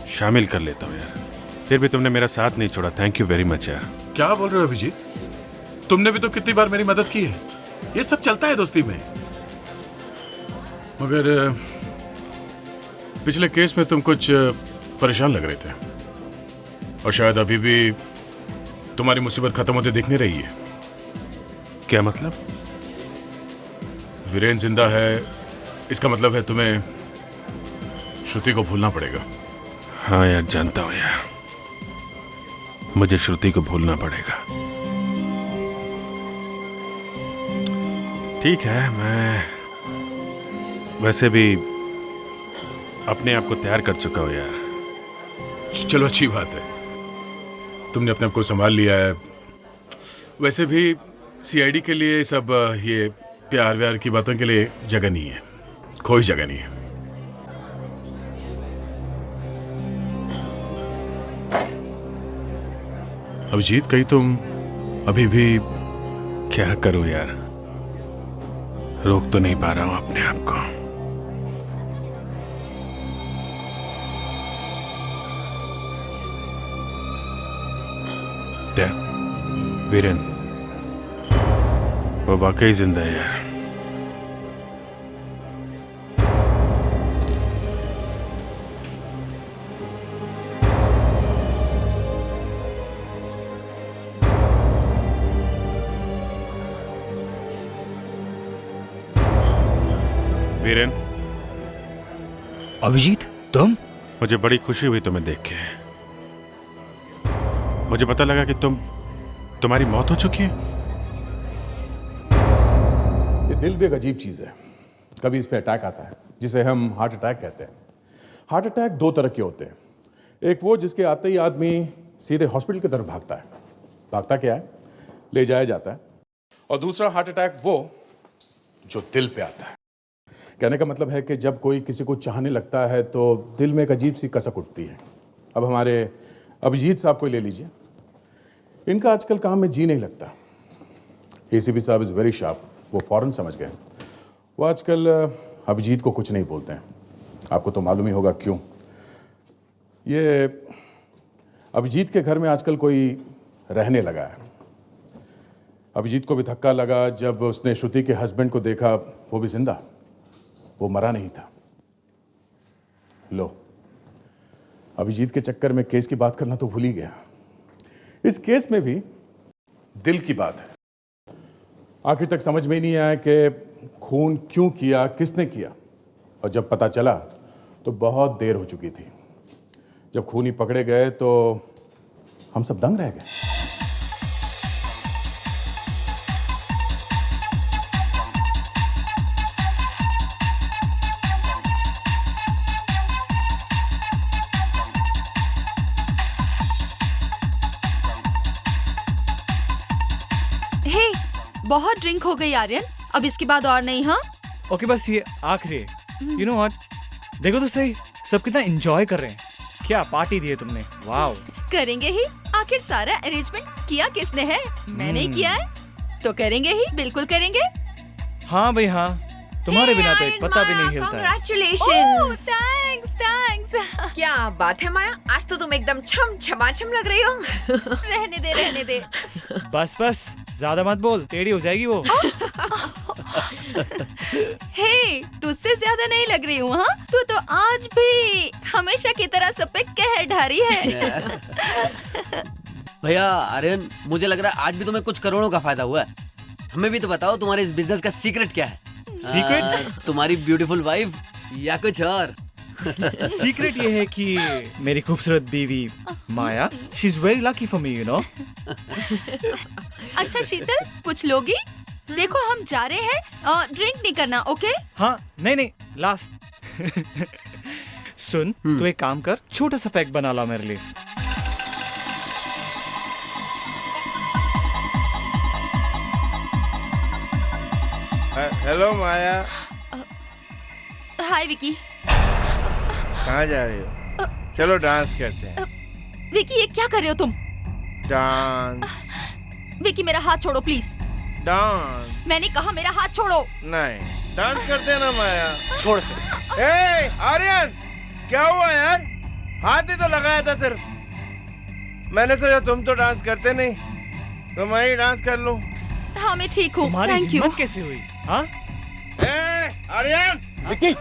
शामिल कर लेता हूँ यार, फिर भी तुमने मेरा साथ नहीं छोड़ा। थैंक यू वेरी मच यार। क्या बोल रहे हो अभिजीत? तुमने भी तो कितनी बार मेरी मदद की है। ये सब चलता है दोस्ती में। मगर पिछले केस में तुम कुछ परेशान लग रहे थे, और शायद अभी भी तुम्हारी मुसीबत खत्म होते दिख नहीं रही है। क्या मतलब? वीरेन जिंदा है, इसका मतलब है तुम्हें श्रुति को भूलना पड़ेगा। हाँ यार, जानता हूँ यार, मुझे श्रुति को भूलना पड़ेगा। ठीक है, मैं वैसे भी अपने आप को तैयार कर चुका हूँ यार। चलो अच्छी बात है, तुमने अपने आप को संभाल लिया है। वैसे भी सीआईडी के लिए सब ये प्यार व्यार की बातों के लिए जगह नहीं है, कोई जगह नहीं है। अभिजीत, कहीं तुम अभी भी? क्या करूं यार, रोक तो नहीं पा रहा हूं अपने आप को। क्या वीरेन, वो वाकई जिंदा है यार। वीरेन। अभिजीत, तुम? मुझे बड़ी खुशी हुई तुम्हें देख के। मुझे पता लगा कि तुम्हारी मौत हो चुकी है। ये दिल भी एक अजीब चीज है। कभी इस पे अटैक आता है जिसे हम हार्ट अटैक कहते हैं। हार्ट अटैक दो तरह के होते हैं। एक वो जिसके आते ही आदमी सीधे हॉस्पिटल की तरफ भागता है। भागता क्या है? ले जाया जाता है। और दूसरा हार्ट अटैक वो जो दिल पे आता है। कहने का मतलब है कि जब कोई किसी को चाहने लगता है तो दिल में एक अजीब सी कसक उठती है। अब हमारे अभिजीत साहब को ले लीजिए, इनका आजकल काम में जी नहीं लगता। एसीपी साहब इज़ वेरी शार्प, वो फौरन समझ गए। वो आजकल अभिजीत को कुछ नहीं बोलते हैं। आपको तो मालूम ही होगा क्यों। ये अभिजीत के घर में आजकल कोई रहने लगा है। अभिजीत को भी धक्का लगा जब उसने श्रुति के हस्बैंड को देखा, वो भी जिंदा, वो मरा नहीं था। लो, अभिजीत के चक्कर में केस की बात करना तो भूल ही गया। इस केस में भी दिल की बात है। आखिर तक समझ में ही नहीं आया कि खून क्यों किया, किसने किया। और जब पता चला तो बहुत देर हो चुकी थी। जब खूनी पकड़े गए तो हम सब दंग रह गए। बहुत ड्रिंक हो गई आर्यन, अब इसके बाद और नहीं। हाँ ओके, बस ये आखिरी है। यू नो व्हाट, देखो तो सही, सब कितना एंजॉय कर रहे हैं। क्या पार्टी दी है तुमने, वाओ। करेंगे ही, आखिर सारा अरेंजमेंट किया किसने है? मैंने ही किया है, तो करेंगे ही, बिल्कुल करेंगे। हाँ भाई हाँ, तुम्हारे बिना तो एक पत्ता भी नहीं हिलता है। Congratulations! Thanks thanks. क्या बात है माया, आज तो तुम एकदम छम छमाछम लग रही हो। रहने दे रहने दे। बस बस, ज्यादा मत बोल, टेढ़ी हो जाएगी वो। हे, तुझसे ज्यादा नहीं लग रही हूँ। हाँ, तू तो आज भी हमेशा की तरह सब पे कहर ढारी है। भैया आर्यन, मुझे लग रहा है आज भी तुम्हें कुछ करोड़ों का फायदा हुआ है। हमें भी तो बताओ, तुम्हारे इस बिजनेस का सीक्रेट क्या है? सीक्रेट? तुम्हारी ब्यूटीफुल वाइफ या कुछ और? सीक्रेट ये है कि मेरी खूबसूरत बीवी Maya, she is very lucky for me, you know. अच्छा शीतल, कुछ लोगी? देखो हम जा रहे हैं, ड्रिंक नहीं करना, ओके? हाँ, नहीं, लास्ट। सुन, तू एक काम कर, छोटा सा पैक बना ला मेरे लिए। हेलो माया। हाय विकी। कहाँ जा रही हो? चलो डांस करते हैं। विकी, ये क्या कर रहे हो तुम? डांस। विकी मेरा हाथ छोड़ो प्लीज। डांस। मैंने कहा मेरा हाथ छोड़ो। नहीं, डांस करते हैं ना माया। छोड़ से। ए आर्यन, क्या हुआ यार? हाथ ही तो लगाया था सिर्फ। मैंने सोचा तुम तो डांस करते नहीं, तो मैं ही डांस कर लूं। हाँ मैं ठीक हूँ, थैंक यू। कैसे हुई? हाँ? आर्यन! विक्की,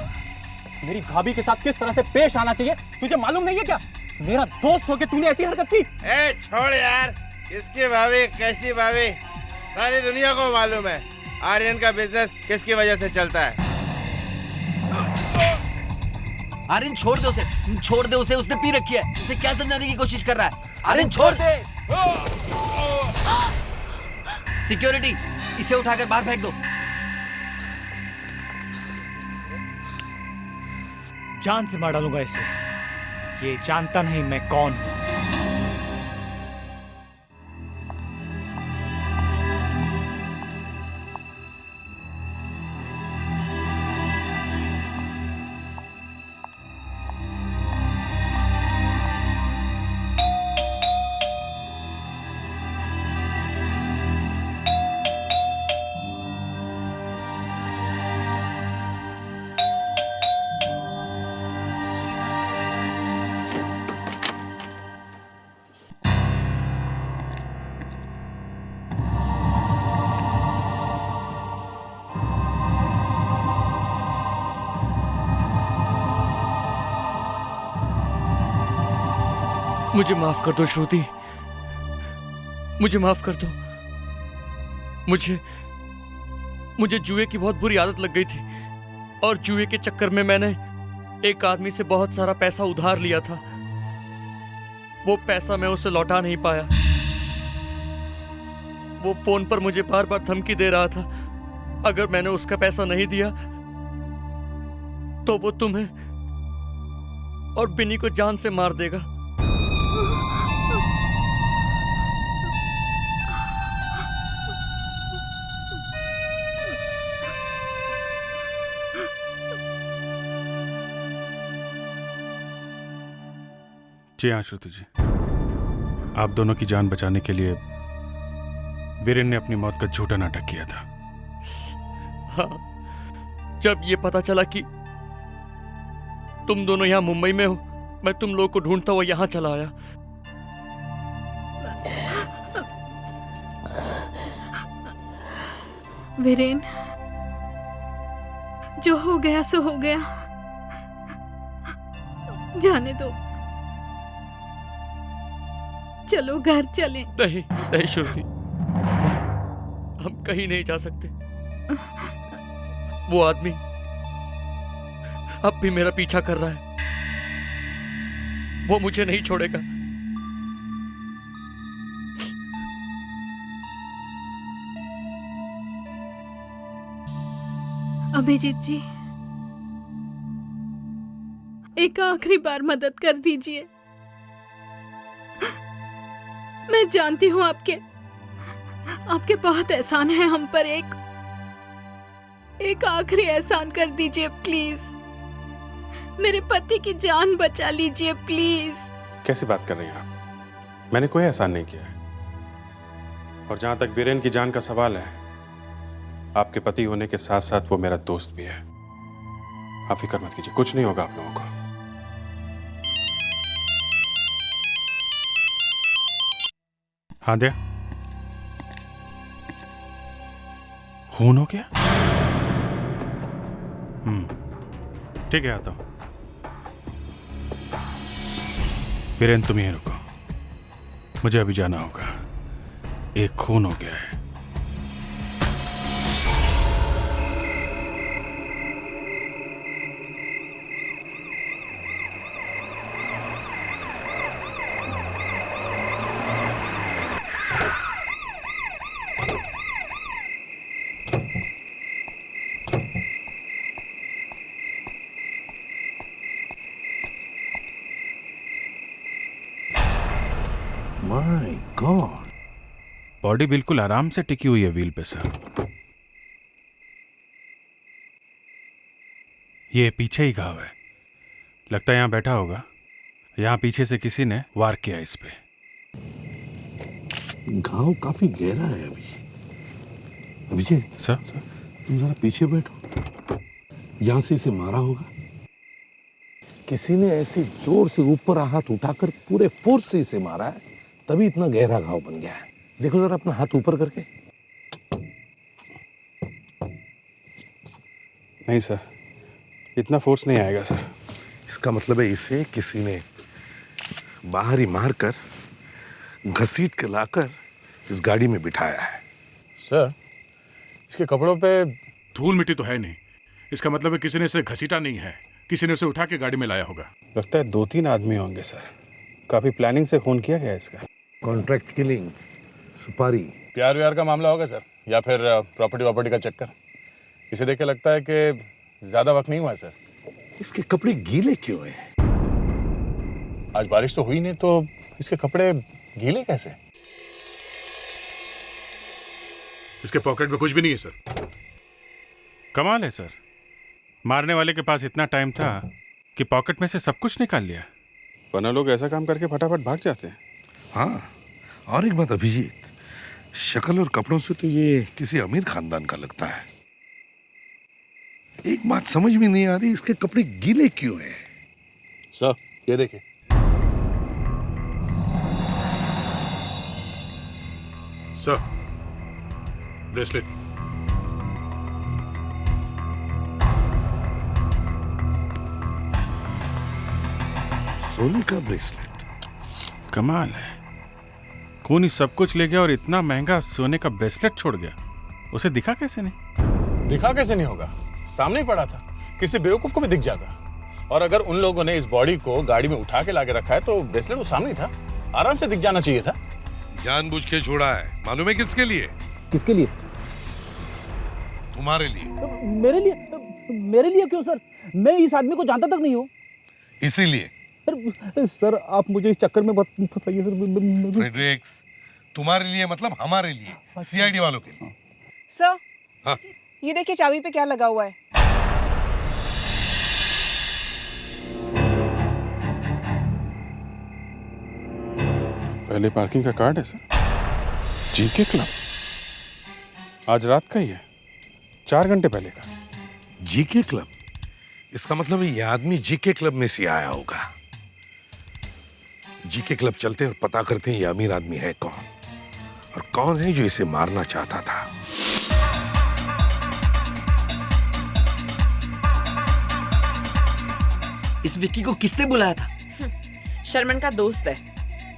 मेरी भाभी के साथ किस तरह से पेश आना चाहिए तुझे मालूम नहीं है क्या? मेरा दोस्त होके तूने ऐसी हरकत की? छोड़ यार, किसकी भाभी कैसी भाभी सारी दुनिया को मालूम है। आर्यन का बिजनेस किसकी वजह से चलता है। आर्यन छोड़ दे उसे, छोड़ दे उसे, उसने पी रखी है। उसे क्या समझाने की कोशिश कर रहा है? आर्यन छोड़ दे। सिक्योरिटी, इसे उठाकर बाहर फेंक दो। जान से मार डालूंगा इसे। ये जानता नहीं मैं कौन हूं। मुझे माफ कर दो श्रुति, मुझे माफ कर दो। मुझे जुए की बहुत बुरी आदत लग गई थी और जुए के चक्कर में मैंने एक आदमी से बहुत सारा पैसा उधार लिया था। वो पैसा मैं उसे लौटा नहीं पाया। वो फोन पर मुझे बार बार धमकी दे रहा था, अगर मैंने उसका पैसा नहीं दिया तो वो तुम्हें और बिनी को जान से मार देगा। जी हाँ श्रुति जी, आप दोनों की जान बचाने के लिए वीरेन ने अपनी मौत का झूठा नाटक किया था। हाँ, जब ये पता चला कि तुम दोनों यहाँ मुंबई में हो, मैं तुम लोगों को ढूंढता हुआ यहाँ चला आया। वीरेन, जो हो गया सो हो गया, जाने दो। चलो घर चलें। नहीं नहीं श्रुति, हम कहीं नहीं जा सकते। वो आदमी अब भी मेरा पीछा कर रहा है। वो मुझे नहीं छोड़ेगा। अभिजीत जी, एक आखिरी बार मदद कर दीजिए। मैं जानती हूँ आपके बहुत एहसान है हम पर। एक आखिरी एहसान कर दीजिए प्लीज। मेरे पति की जान बचा लीजिए प्लीज। कैसी बात कर रही हैं आप? मैंने कोई एहसान नहीं किया है। और जहां तक वीरेन की जान का सवाल है, आपके पति होने के साथ साथ वो मेरा दोस्त भी है। आप फिक्र मत कीजिए, कुछ नहीं होगा आप लोगों को। हाँ दया, खून हो गया? ठीक है, आता हूं। वीरेन तुम यहीं रुको, मुझे अभी जाना होगा। एक खून हो गया है। माय गॉड, बॉडी बिल्कुल आराम से टिकी हुई है व्हील पे सर। ये पीछे ही घाव है, लगता है यहां बैठा होगा। यहां पीछे से किसी ने वार किया इस पे। घाव काफी गहरा है अभिषेक। अभिषेक सर तुम जरा पीछे बैठो। यहां से इसे मारा होगा, किसी ने ऐसे जोर से ऊपर हाथ उठाकर पूरे फोर्स से इसे मारा है, तभी इतना गहरा घाव बन गया है। देखो जरा अपना हाथ ऊपर करके। नहीं सर, इतना फोर्स नहीं आएगा सर। इसका मतलब है इसे किसी ने बाहर ही मारकर घसीट के लाकर इस गाड़ी में बिठाया है। सर, इसके कपड़ों पे धूल मिट्टी तो है नहीं, इसका मतलब है किसी ने इसे घसीटा नहीं है, किसी ने उसे उठा के गाड़ी में लाया होगा। लगता है 2-3 आदमी होंगे सर। काफी प्लानिंग से खून किया गया इसका। कॉन्ट्रैक्ट किलिंग, सुपारी, प्यार व्यार का मामला होगा सर, या फिर प्रॉपर्टी का चक्कर। इसे देख के लगता है कि ज्यादा वक्त नहीं हुआ सर। इसके कपड़े गीले क्यों हैं? आज बारिश तो हुई नहीं, तो इसके कपड़े गीले कैसे? इसके पॉकेट में कुछ भी नहीं है सर। कमाल है सर, मारने वाले के पास इतना टाइम था कि पॉकेट में से सब कुछ निकाल लिया। वरना लोग ऐसा काम करके फटाफट भाग जाते हैं। हाँ, और एक बात अभिजीत, शक्ल और कपड़ों से तो ये किसी अमीर खानदान का लगता है। एक बात समझ में नहीं आ रही, इसके कपड़े गीले क्यों हैं? सर ये देखिए, सर ब्रेसलेट। सोने का ब्रेसलेट। कमाल है, खून ही सब कुछ ले गया और इतना महंगा सोने का ब्रेसलेट छोड़ गया। उसे दिखा कैसे नहीं? दिखा कैसे नहीं होगा, सामने ही पड़ा था, किसी बेवकूफ को भी दिख जाता। और अगर उन लोगों ने इस बॉडी को गाड़ी में उठा के लाके रखा है तो ब्रेसलेट तो सामने ही था, आराम से दिख जाना चाहिए था। जानबूझ के छोड़ा है, मालूम है किसके लिए? किसके लिए? तुम्हारे लिए। मेरे लिए? मेरे लिए क्यों सर? मैं इस आदमी को जानता तक नहीं हूँ। इसीलिए। सर आप मुझे इस चक्कर में मत फंसाइए सर। फ्रेडरिक्स, तुम्हारे लिए मतलब हमारे लिए, सीआईडी वालों के लिए। सर, हाँ, ये देखिए चाबी पे क्या लगा हुआ है। पहले पार्किंग का कार्ड है सर। जीके क्लब, आज रात का ही है, 4 घंटे पहले का। GK club? इसका मतलब है ये आदमी जीके क्लब में से आया होगा। जीके क्लब चलते हैं और पता करते हैं ये अमीर आदमी है कौन, और कौन है जो इसे मारना चाहता था। इस विक्की को किसने बुलाया था? शर्मन का दोस्त है।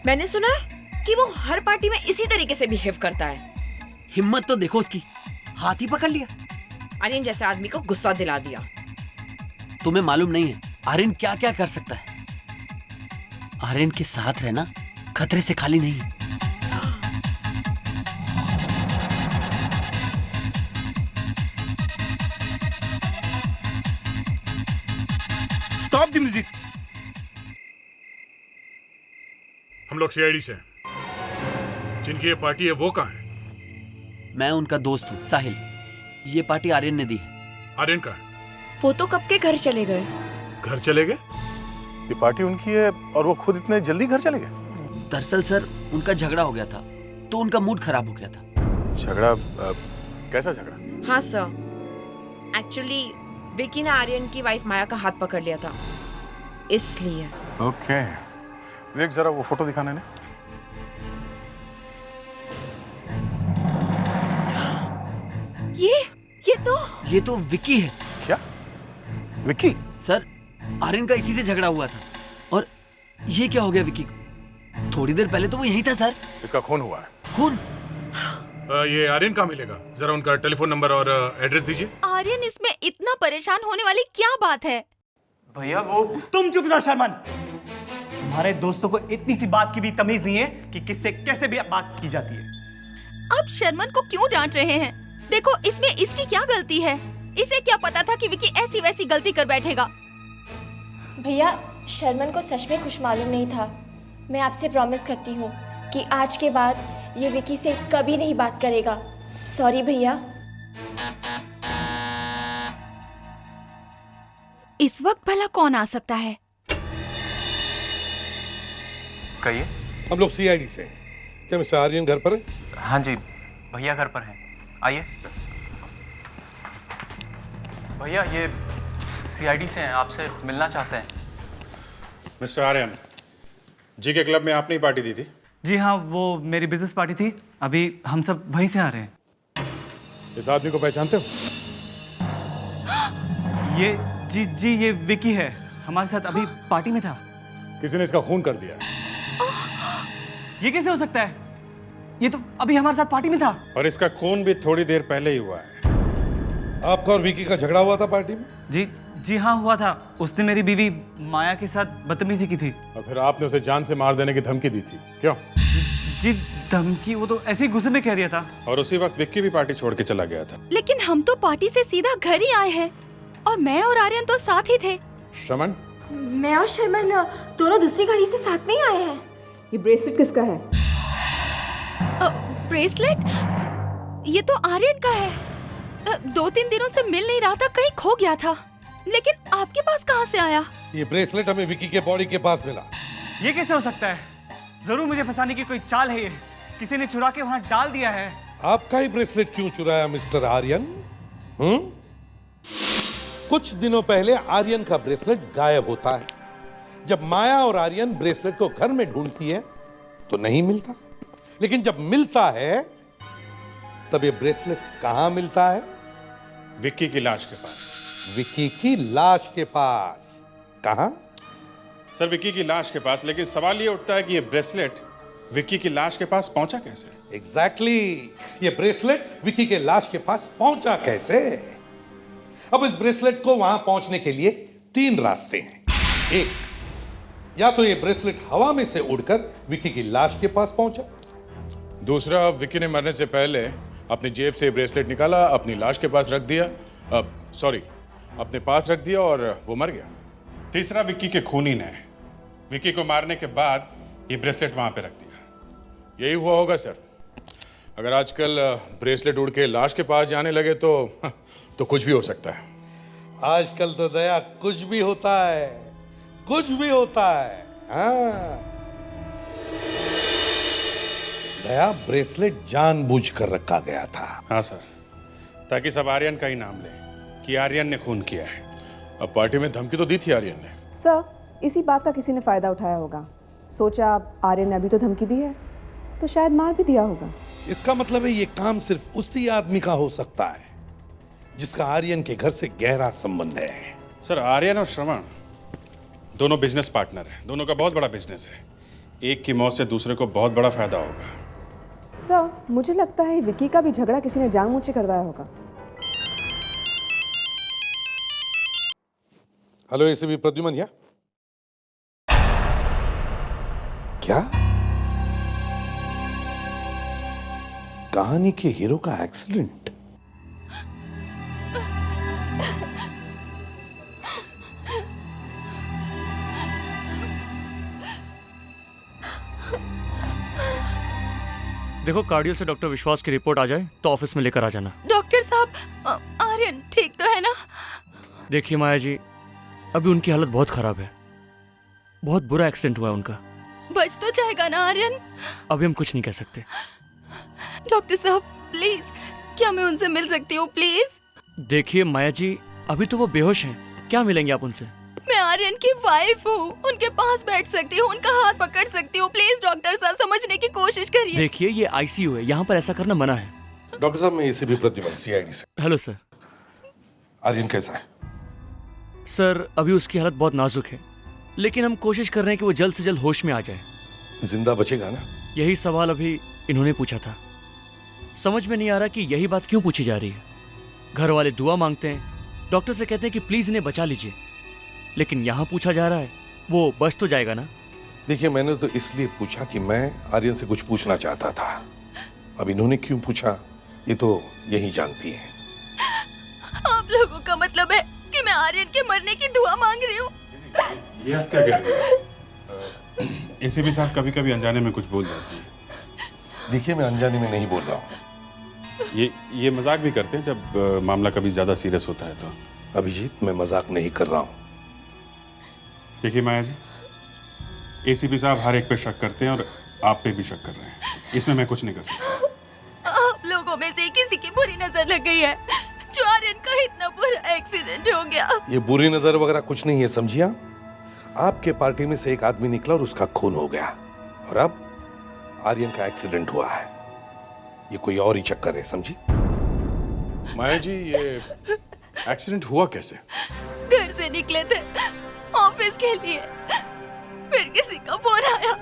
मैंने सुना है कि वो हर पार्टी में इसी तरीके से बिहेव करता है। हिम्मत तो देखो उसकी, हाथ ही पकड़ लिया। आर्यन जैसे आदमी को गुस्सा दिला दिया। तुम्हें मालूम नहीं है आर्यन क्या क्या कर सकता है। आर्यन के साथ रहना खतरे से खाली नहीं है। Stop the music. हम लोग सीआईडी से हैं। जिनकी ये पार्टी है वो कहाँ है? मैं उनका दोस्त हूँ साहिल। ये पार्टी आर्यन ने दी है। आर्यन कहाँ है? वो तो कब के घर चले गए। घर चले गए? ये पार्टी उनकी है और वो खुद इतने जल्दी घर चले गए? दरअसल सर उनका झगड़ा हो गया था तो उनका मूड खराब हो गया था। झगड़ा? कैसा झगड़ा? हाँ सर, एक्चुअली विकी ने आर्यन की वाइफ माया का हाथ पकड़ लिया था, इसलिए। ओके, देख जरा वो फोटो दिखाने ने। ये तो विकी है। क्या? विकी? सर आर्यन का इसी से झगड़ा हुआ था। और ये क्या हो गया विकी को? थोड़ी देर पहले तो वो यहीं था सर। इसका खून हुआ है। खून? ये आर्यन कहाँ मिलेगा? जरा उनका टेलीफोन नंबर और एड्रेस दीजिए। आर्यन इसमें इतना परेशान होने वाली क्या बात है? भैया वो तुम चुप रहो शर्मन। तुम्हारे दोस्तों को इतनी सी बात की भी तमीज नहीं है कि किससे कैसे भी बात की जाती है। आप शर्मन को क्यों डांट रहे हैं? देखो इसमें इसकी क्या गलती है? इसे क्या पता था कि विकी ऐसी वैसी गलती कर बैठेगा? भैया शर्मन को सच में कुछ मालूम नहीं था। मैं आपसे प्रॉमिस करती हूँ कि आज के बाद ये विकी से कभी नहीं बात करेगा। सॉरी भैया। इस वक्त भला कौन आ सकता है? कहिए। हम लोग सीआईडी से। क्या मिस्टर आर्यन घर पर है? हाँ जी, भैया घर पर हैं। आइए। भैया ये सीआईडी से हैं, आपसे मिलना चाहते हैं। मिस्टर आर्यन, जी के क्लब में आपने ही पार्टी दी थी? जी हाँ, वो मेरी बिजनेस पार्टी थी। अभी हम सब वहीं से आ रहे हैं। इस आदमी को पहचानते हो? जी ये विकी है, हमारे साथ अभी पार्टी में था। किसी ने इसका खून कर दिया। ये कैसे हो सकता है? ये तो अभी हमारे साथ पार्टी में था। और इसका खून भी थोड़ी देर पहले ही हुआ है। आपका और विकी का झगड़ा हुआ था पार्टी में? जी हाँ, हुआ था। उसने मेरी बीवी माया के साथ बदतमीजी की थी। और फिर आपने उसे जान से मार देने की धमकी दी थी, क्यों? जी धमकी? वो तो ऐसे ही गुस्से में कह दिया था। और उसी वक्त विक्की भी पार्टी छोड़ के चला गया था। लेकिन हम तो पार्टी से सीधा घर ही आए हैं और मैं और आर्यन तो साथ ही थे। श्रमण? मैं और शर्मन दोनों दूसरी गाड़ी से साथ में ही आए हैं। ये ब्रेसलेट किसका है? ब्रेसलेट? ये तो आर्यन का है। 2-3 दिनों से मिल नहीं रहा था, कहीं खो गया था। लेकिन आपके पास कहाँ से आया? ये ब्रेसलेट हमें विकी के बॉडी के पास मिला। ये कैसे हो सकता है? जरूर मुझे फंसाने की कोई चाल है। ये किसी ने चुरा के वहां डाल दिया है। आपका ही ब्रेसलेट क्यों चुराया मिस्टर आर्यन? कुछ दिनों पहले आर्यन का ब्रेसलेट गायब होता है। जब माया और आर्यन ब्रेसलेट को घर में ढूंढती है तो नहीं मिलता, लेकिन जब मिलता है तब ये ब्रेसलेट कहां मिलता है? विक्की की लाश के पास। विक्की की लाश के पास? कहां? सर, विक्की की लाश के पास। लेकिन सवाल ये उठता है कि ये ब्रेसलेट विक्की की लाश के पास पहुंचा कैसे? एग्जैक्टली, ये ब्रेसलेट विक्की के लाश के पास पहुंचा कैसे? अब इस ब्रेसलेट को वहां पहुंचने के लिए 3 रास्ते हैं। एक, या तो ये ब्रेसलेट हवा में से उड़कर विक्की की लाश के पास पहुंचा। दूसरा, विक्की ने मरने से पहले अपनी जेब से ब्रेसलेट निकाला, अपनी लाश के पास रख दिया, अपने पास रख दिया और वो मर गया। तीसरा, विक्की के खूनी ने विक्की को मारने के बाद ये ब्रेसलेट वहां पे रख दिया। यही हुआ होगा सर। अगर आजकल ब्रेसलेट उड़ के लाश के पास जाने लगे तो कुछ भी हो सकता है। आजकल तो दया कुछ भी होता है, कुछ भी होता है। हाँ, दया ब्रेसलेट जानबूझकर रखा गया था। हाँ सर, ताकि सब आर्यन का ही नाम ले कि आर्यन ने खून किया है। अब पार्टी में धमकी तो दी थी आर्यन ने। सर, इसी बात का किसी ने फायदा उठाया होगा। सोचा आर्यन ने अभी तो धमकी दी है तो शायद मार भी दिया होगा। इसका मतलब है ये काम सिर्फ उसी आदमी का हो सकता है जिसका आर्यन के घर से गहरा संबंध है। सर, आर्यन और श्रवण दोनों बिजनेस पार्टनर हैं। दोनों का बहुत बड़ा बिजनेस है। एक की मौत से दूसरे को बहुत बड़ा फायदा होगा। सर, मुझे लगता है विकी का भी झगड़ा किसी ने जानबूझ के करवाया होगा। हेलो, एसीपी प्रद्युमन या? क्या कहानी के हीरो का एक्सीडेंट? देखो, कार्डियल से डॉक्टर विश्वास की रिपोर्ट आ जाए तो ऑफिस में लेकर आ जाना। डॉक्टर साहब, आर्यन ठीक तो है ना? देखिए माया जी, अभी उनकी हालत बहुत खराब है। बहुत बुरा एक्सीडेंट हुआ है उनका। बच तो जाएगा ना आर्यन? अभी हम कुछ नहीं कह सकते। डॉक्टर साहब प्लीज, क्या मैं उनसे मिल सकती हूँ प्लीज? देखिए माया जी, अभी तो वो बेहोश हैं, क्या मिलेंगे आप उनसे? मैं आर्यन की वाइफ हूँ, उनके पास बैठ सकती हूँ, उनका हाथ पकड़ सकती हूँ। प्लीज डॉक्टर साहब समझने की कोशिश करिए। देखिए, ये आईसीयू है, यहाँ पर ऐसा करना मना है। डॉक्टर साहब, मैं एसीपी प्रद्युमन, सीआईडी से। Hello sir. आर्यन कैसा है? सर, अभी उसकी हालत बहुत नाजुक है, लेकिन हम कोशिश कर रहे हैं कि वो जल्द से जल्द होश में आ जाए। जिंदा बचेगा ना? यही सवाल अभी इन्होंने पूछा था। समझ में नहीं आ रहा कि यही बात क्यों पूछी जा रही है। घर वाले दुआ मांगते हैं, डॉक्टर से कहते हैं कि प्लीज इन्हें बचा लीजिए, लेकिन यहाँ पूछा जा रहा है वो बच तो जाएगा ना? देखिए, मैंने तो इसलिए पूछा कि मैं आर्यन से कुछ पूछना चाहता था। अब इन्होंने क्यों पूछा ये तो यही जानती है। आप लोगों का मतलब है कि मैं आर्यन के मरने की दुआ मांग रही हूँ? ये आप क्या कह रहे हैं? एसीपी साहब कभी कभी अनजाने में कुछ बोल जाती है। देखिए, मैं अनजाने में नहीं बोल रहा हूँ। ये मजाक भी करते हैं जब मामला कभी ज्यादा सीरियस होता है तो। अभिजीत, मैं मजाक नहीं कर रहा हूँ। देखिए माया जी, एसीपी साहब हर एक पे शक करते हैं और आप पे भी शक कर रहे हैं। इसमें मैं कुछ नहीं कर सकता। आप लोगों में से किसी की बुरी नजर लग गई है जो आर्यन का इतना बुरा एक्सीडेंट हो गया। ये बुरी नजर वगैरह कुछ नहीं है, समझिए। आपके पार्टी में से एक आदमी निकला और उसका खून हो गया, और अब आर्यन का एक्सीडेंट हुआ है। ये कोई और ही चक्कर है, समझी? माया जी, ये एक्सीडेंट हुआ कैसे? घर से निकले थे ऑफिस के लिए, फिर किसी का फोन आया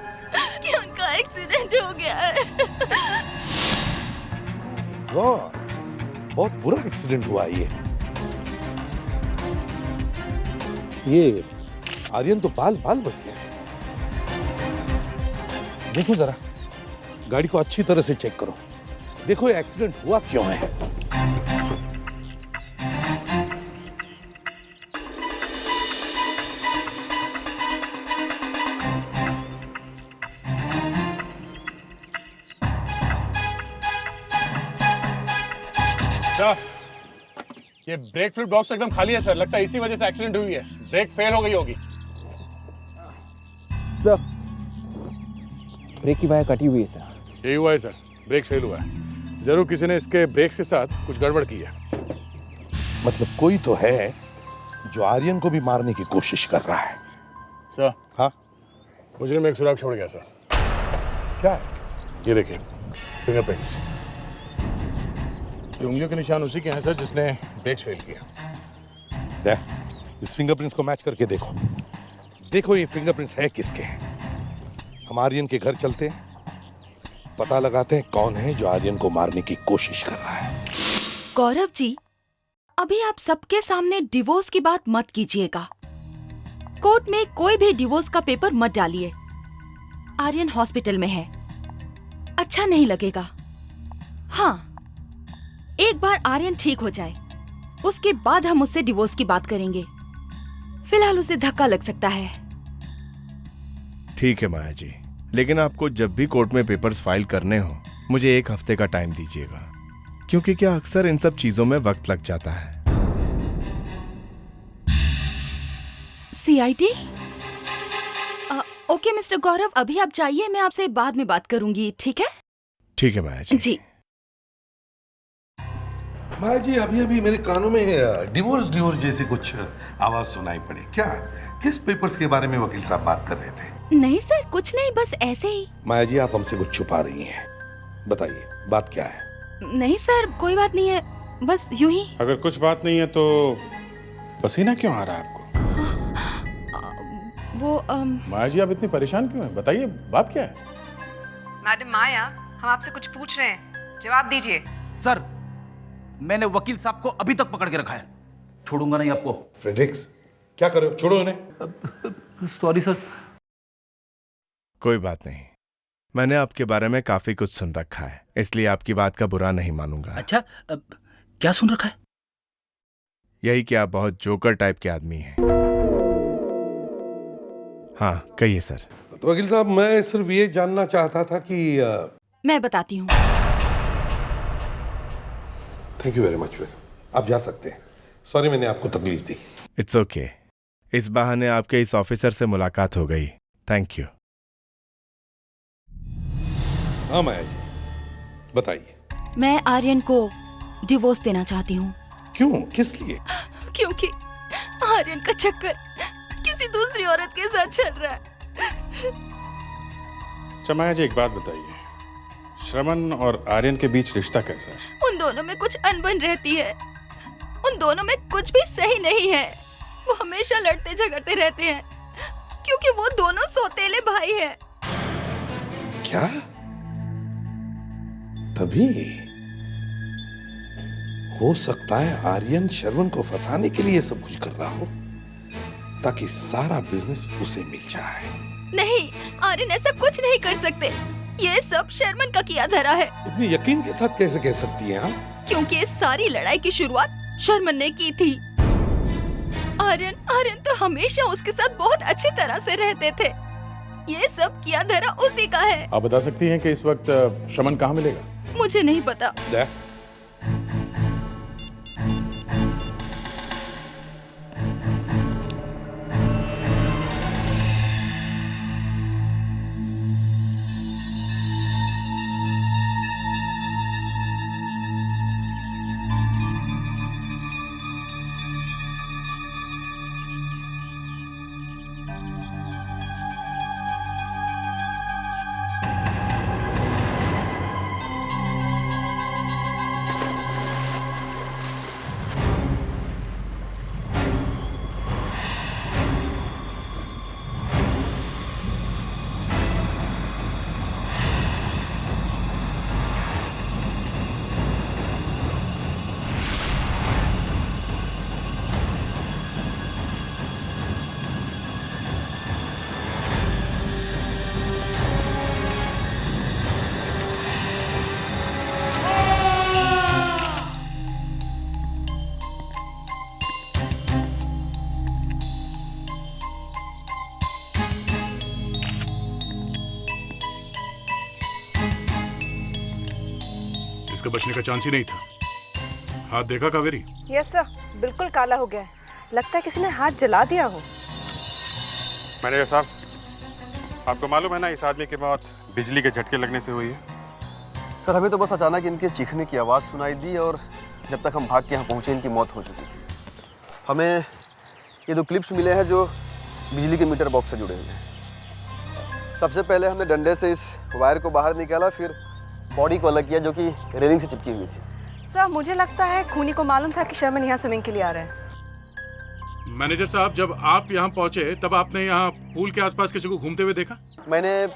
कि उनका एक्सीडेंट हो गया है। वाह, बहुत बुरा एक्सीडेंट हुआ ये आर्यन तो बाल बाल बच गए। देखो जरा, गाड़ी को अच्छी तरह से चेक करो, देखो ये एक्सीडेंट हुआ क्यों है। सर, ये ब्रेक फ्लूइड बॉक्स एकदम खाली है सर। लगता है इसी वजह से एक्सीडेंट हुई है। ब्रेक फेल हो गई होगी। सर, ब्रेक की वायर कटी हुई है सर। यही हुआ है सर, ब्रेक फेल हुआ है। जरूर किसी ने इसके ब्रेक्स के साथ कुछ गड़बड़ की है। मतलब कोई तो है जो आर्यन को भी मारने की कोशिश कर रहा है। सर, हाँ, मुजरिम एक सुराग छोड़ गया सर। क्या है? ये देखिए, फिंगरप्रिंट्स। ये उंगलियों के निशान उसी के हैं सर जिसने ब्रेक्स फेल किया। इस फिंगरप्रिंट्स को मैच करके देखो। देखो ये फिंगरप्रिंट्स है किसके हैं। हम आर्यन के घर चलते हैं, पता लगाते हैं कौन है जो आर्यन को मारने की कोशिश कर रहा है। गौरव जी, अभी आप सबके सामने डिवोर्स की बात मत कीजिएगा। कोर्ट में कोई भी डिवोर्स का पेपर मत डालिए। आर्यन हॉस्पिटल में है, अच्छा नहीं लगेगा। हाँ, एक बार आर्यन ठीक हो जाए, उसके बाद हम उससे डिवोर्स की बात करेंगे। फिलहाल उसे धक्का लग सकता है। ठीक है माया जी, लेकिन आपको जब भी कोर्ट में पेपर्स फाइल करने हो, मुझे 1 हफ्ते का टाइम दीजिएगा, क्योंकि क्या अक्सर इन सब चीजों में वक्त लग जाता है। CID? ओके मिस्टर गौरव, अभी आप जाइए, मैं आपसे बाद में बात करूंगी, ठीक है? ठीक है माया जी। जी। माया जी, अभी अभी मेरे कानों में डिवोर्स जैसी कुछ आवाज सुनाई पड़ी। क्या, किस पेपर्स के बारे में वकील साहब बात कर रहे थे? नहीं सर, कुछ नहीं, बस ऐसे ही। माया जी, आप हमसे कुछ छुपा रही हैं, बताइए बात क्या है? नहीं सर, कोई बात नहीं है, बस यूं ही। अगर कुछ बात नहीं है तो पसीना क्यों आ रहा है आपको? वो माया जी, आप इतनी परेशान क्यों हैं? बताइए बात क्या है? मैडम माया, हम आपसे कुछ पूछ रहे हैं, जवाब दीजिए। सर, मैंने वकील साहब को अभी तक पकड़ के रखा है, छोड़ूंगा नहीं आपको। फ्रेडरिक्स, क्या कर रहे हो? छोड़ो इन्हें। Sorry sir. कोई बात नहीं, मैंने आपके बारे में काफी कुछ सुन रखा है, इसलिए आपकी बात का बुरा नहीं मानूंगा। अच्छा, क्या सुन रखा है? यही कि आप बहुत जोकर टाइप के आदमी हैं। हाँ, कहिए सर। तो वकील साहब, मैं सिर्फ ये जानना चाहता था कि मैं बताती हूँ। Thank you very much. आप जा सकते हैं। सॉरी मैंने आपको तकलीफ दी। It's okay. इस बहाने आपके इस ऑफिसर से मुलाकात हो गई। Thank you. हाँ माया जी, बताइए। मैं आर्यन को डिवोर्स देना चाहती हूँ। क्यों, किस लिए? क्योंकि आर्यन का चक्कर किसी दूसरी औरत के साथ चल रहा है। अच्छा माया जी, एक बात बताइए, श्रवण और आर्यन के बीच रिश्ता कैसा है? उन दोनों में कुछ अनबन रहती है, उन दोनों में कुछ भी सही नहीं है। वो हमेशा लड़ते झगड़ते रहते हैं, क्योंकि वो दोनों सौतेले भाई हैं। क्या? तभी हो सकता है आर्यन श्रवण को फंसाने के लिए सब कुछ कर रहा हो, ताकि सारा बिजनेस उसे मिल जाए। नहीं, आर्यन ऐसा कुछ नहीं कर सकते। ये सब शर्मन का किया धरा है। इतनी यकीन के साथ कैसे कह सकती हैं आप? क्योंकि इस सारी लड़ाई की शुरुआत शर्मन ने की थी। आर्यन तो हमेशा उसके साथ बहुत अच्छी तरह से रहते थे। ये सब किया धरा उसी का है। आप बता सकती हैं कि इस वक्त शमन कहाँ मिलेगा? मुझे नहीं पता। उसके बचने का चांस ही नहीं था। हाथ देखा कावेरी? यस सर, बिल्कुल काला हो गया है। लगता है किसी ने हाथ जला दिया हो। मैनेजर साहब, आपको मालूम है ना इस आदमी की मौत बिजली के झटके लगने से हुई है? सर हमें तो बस अचानक इनके चीखने की आवाज़ सुनाई दी और जब तक हम भाग के यहाँ पहुँचे इनकी मौत हो चुकी थी। हमें ये 2 क्लिप्स मिले हैं जो बिजली के मीटर बॉक्स से जुड़े हुए हैं। सबसे पहले हमने डंडे से इस वायर को बाहर निकाला, फिर बॉडी को अलग किया जो कि रेलिंग से चिपकी हुई थी। सर मुझे लगता है खूनी को मालूम था कि शर्मन यहाँ स्विमिंग के लिए आ रहा है। मैनेजर साहब, जब आप यहाँ पहुंचे तब आपने यहाँ पूल के आसपास किसी को घूमते हुए देखा? मैंने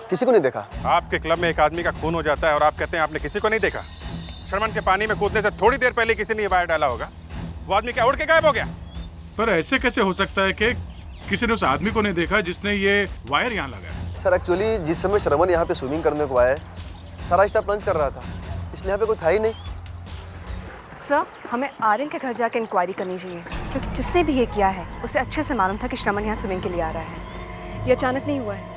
किसी को नहीं देखा। आपके क्लब में एक आदमी का खून हो जाता है और आप कहते हैं आपने किसी को नहीं देखा? शर्मन के पानी में कूदने से थोड़ी देर पहले किसी ने ये वायर डाला होगा। वो आदमी क्या उड़ के गायब हो गया? पर ऐसे कैसे हो सकता है कि किसी ने उस आदमी को नहीं देखा जिसने ये वायर यहाँ लगाया? सर एक्चुअली जिस समय शर्मन यहाँ पे स्विमिंग करने को आया, सारा स्टाफ लंच कर रहा था, इसलिए यहाँ पे कोई था ही नहीं। सर हमें आर्यन के घर जाकर इंक्वायरी करनी चाहिए, क्योंकि जिसने भी ये किया है उसे अच्छे से मालूम था कि शर्मन यहाँ स्विमिंग के लिए आ रहा है। ये अचानक नहीं हुआ है।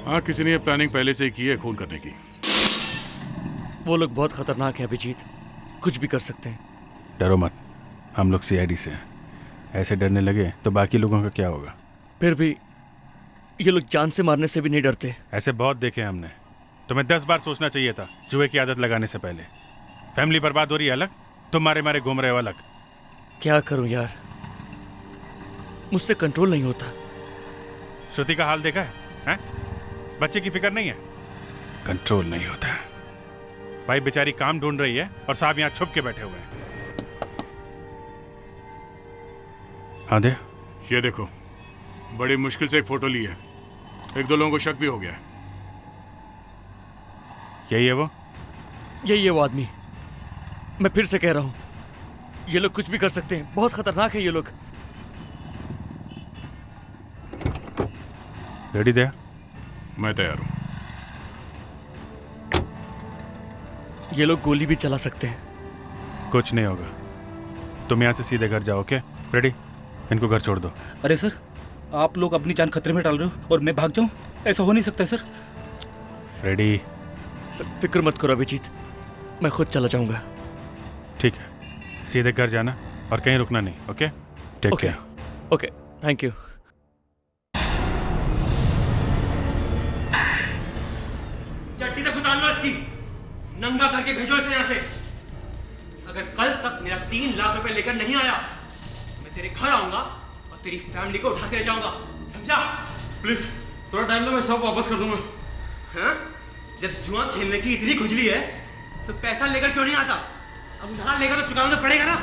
हाँ, किसी ने ये प्लानिंग पहले से ही की है खून करने की। वो लोग बहुत खतरनाक हैं अभिजीत, कुछ भी कर सकते हैं। डरो मत, हम लोग CID से हैं। ऐसे डरने लगे तो बाकी लोगों का क्या होगा? फिर भी ये लोग जान से मारने से भी नहीं डरते। ऐसे बहुत देखे हमने। तुम्हें 10 बार सोचना चाहिए था जुए की आदत लगाने से पहले। फैमिली बर्बाद हो रही है अलग, तुम मारे मारे घूम रहे हो अलग। क्या करूं यार, मुझसे कंट्रोल नहीं होता। श्रुति का हाल देखा है? बच्चे की फिक्र नहीं है, कंट्रोल नहीं होता। भाई बेचारी काम ढूंढ रही है और साहब यहाँ छुप के बैठे हुए हैं। हाँ दे, ये देखो, बड़ी मुश्किल से एक फोटो ली है। 1-2 लोगों को शक भी हो गया है। यही है वो? यही है वो आदमी। मैं फिर से कह रहा हूं, ये लोग कुछ भी कर सकते हैं, बहुत खतरनाक है ये लोग। रेडी दे? मैं तैयार हूं। ये लोग गोली भी चला सकते हैं। कुछ नहीं होगा, तुम यहाँ से सीधे घर जाओ। Okay ready? इनको घर छोड़ दो। अरे सर, आप लोग अपनी जान खतरे में डाल रहे हो और मैं भाग जाऊं? ऐसा हो नहीं सकता सर। रेडी? फिक्र मत करो अभिजीत, मैं खुद चला जाऊंगा। ठीक है, सीधे घर जाना और कहीं रुकना नहीं। Okay, take care. Okay, thank you. चट्टी तक उतार लो इसकी, नंगा करके भेजो इसे यहाँ से। अगर कल तक मेरा 3 लाख रुपए लेकर नहीं आया, मैं तेरे घर आऊंगा और तेरी फैमिली को उठा के ले जाऊंगा, समझा? प्लीज थोड़ा टाइम दो, मैं सब वापस कर दूंगा। हाँ? जब जुआ खेलने की इतनी खुजली है तो पैसा लेकर क्यों नहीं आता? अब उधार लेकर तो चुकाना पड़ेगा ना।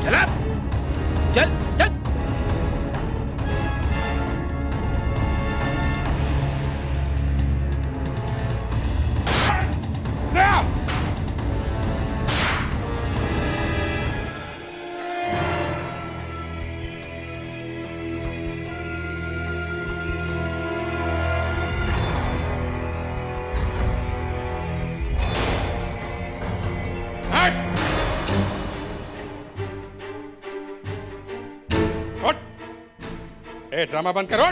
चल चल चल। ड्रामा बंद करो।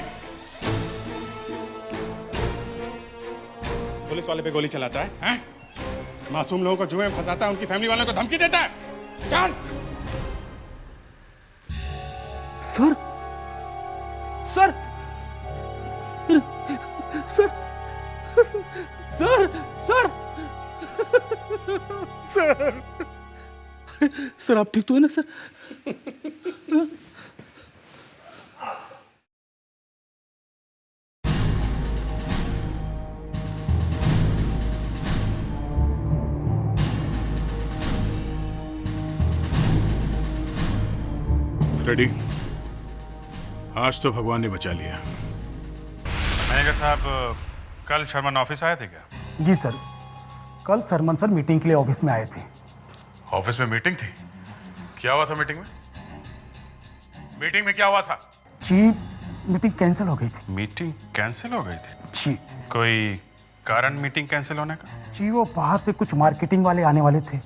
पुलिस वाले पे गोली चलाता है, हैं? मासूम लोगों को जुए में फंसाता है, उनकी फैमिली वालों को धमकी देता है। चल। Sir sir sir sir sir sir sir आप ठीक तो है ना सर? रेडी? आज तो भगवान ने बचा लिया। मैनेजर साहब, कल शर्मन ऑफिस आए थे क्या? जी सर, कल शर्मन सर मीटिंग के लिए ऑफिस में आए थे। ऑफिस में मीटिंग थी? क्या हुआ था मीटिंग में? मीटिंग में क्या हुआ था? जी मीटिंग कैंसिल हो गई थी। मीटिंग कैंसिल हो गई थी? जी। कोई कारण मीटिंग कैंसिल होने का? जी वो बाहर से कुछ मार्केटिंग वाले आने वाले थे,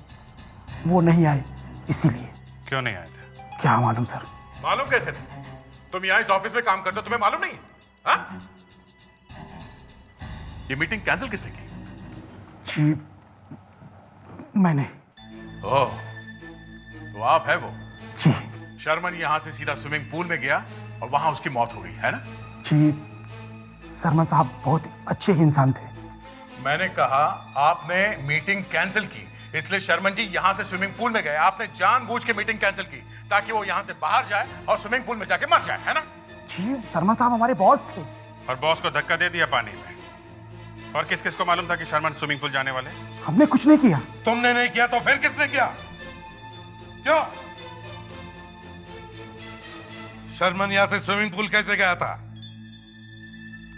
वो नहीं आए, इसीलिए। क्यों नहीं आए थे? क्या मालूम सर। मालूम कैसे नहीं? तुम यहाँ इस ऑफिस में काम करते हो, तुम्हें मालूम नहीं? हाँ? ये मीटिंग कैंसिल किसने की? जी मैंने। ओह, तो आप है वो? जी। शर्मन यहां से सीधा स्विमिंग पूल में गया और वहां उसकी मौत हो गई, है ना? जी शर्मा साहब बहुत अच्छे इंसान थे। मैंने कहा आपने मीटिंग कैंसिल की, इसलिए शर्मन जी यहां से स्विमिंग पूल में गए। आपने जानबूझ के मीटिंग कैंसिल की ताकि वो यहां से बाहर जाए और स्विमिंग पूल में जाके मर जाए, है ना? जी शर्मा साहब हमारे बॉस थे। और बॉस को धक्का दे दिया पानी में। और किस किस को मालूम था कि शर्मन स्विमिंग पूल जाने वाले? हमने कुछ नहीं किया। तुमने नहीं किया तो फिर किसने किया? क्यों? शर्मन यहां से स्विमिंग पूल कैसे गया था?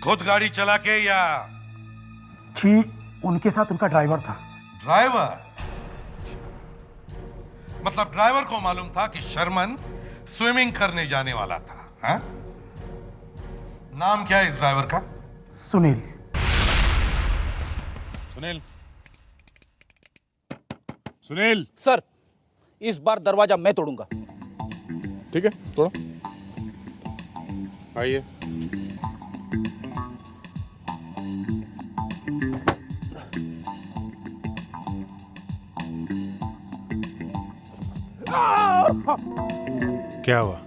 खुद गाड़ी चला के या? जी उनके साथ उनका ड्राइवर था। ड्राइवर? मतलब ड्राइवर को मालूम था कि शर्मन स्विमिंग करने जाने वाला था, हा? नाम क्या है इस ड्राइवर का? सुनील। सुनील, सुनील। सर इस बार दरवाजा मैं तोड़ूंगा। ठीक है, तोड़ो। आइए। क्या हुआ?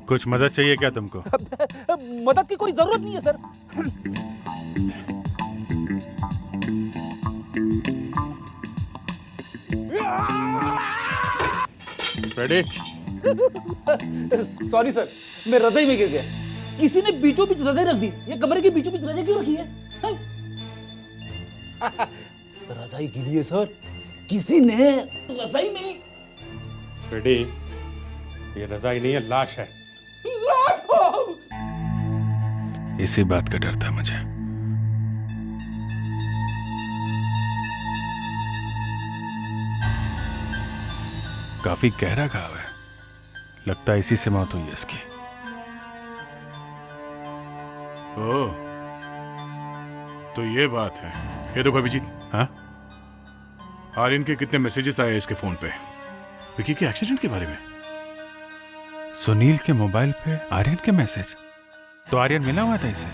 कुछ मदद चाहिए क्या तुमको? मदद की कोई जरूरत नहीं है सर। रेडी? सॉरी सर, मैं रजाई में गिर गया। किसी ने बीचों बीच रजाई रख दी। ये कमरे के बीचों बीच रजाई क्यों रखी है? रजाई गिरी है सर, किसी ने रजाई में। रेडी? ये रजाई नहीं है, लाश है। लाश? इसी बात का डर था मुझे। काफी गहरा घाव है, लगता है इसी से मौत हुई है इसकी। ओह, तो ये बात है। ये देखो अभिजीत। हाँ? आर्यन के कितने मैसेजेस आए इसके फोन पे विकी के एक्सीडेंट के बारे में। सुनील के मोबाइल पे आर्यन के मैसेज? तो आर्यन मिला हुआ था इसे।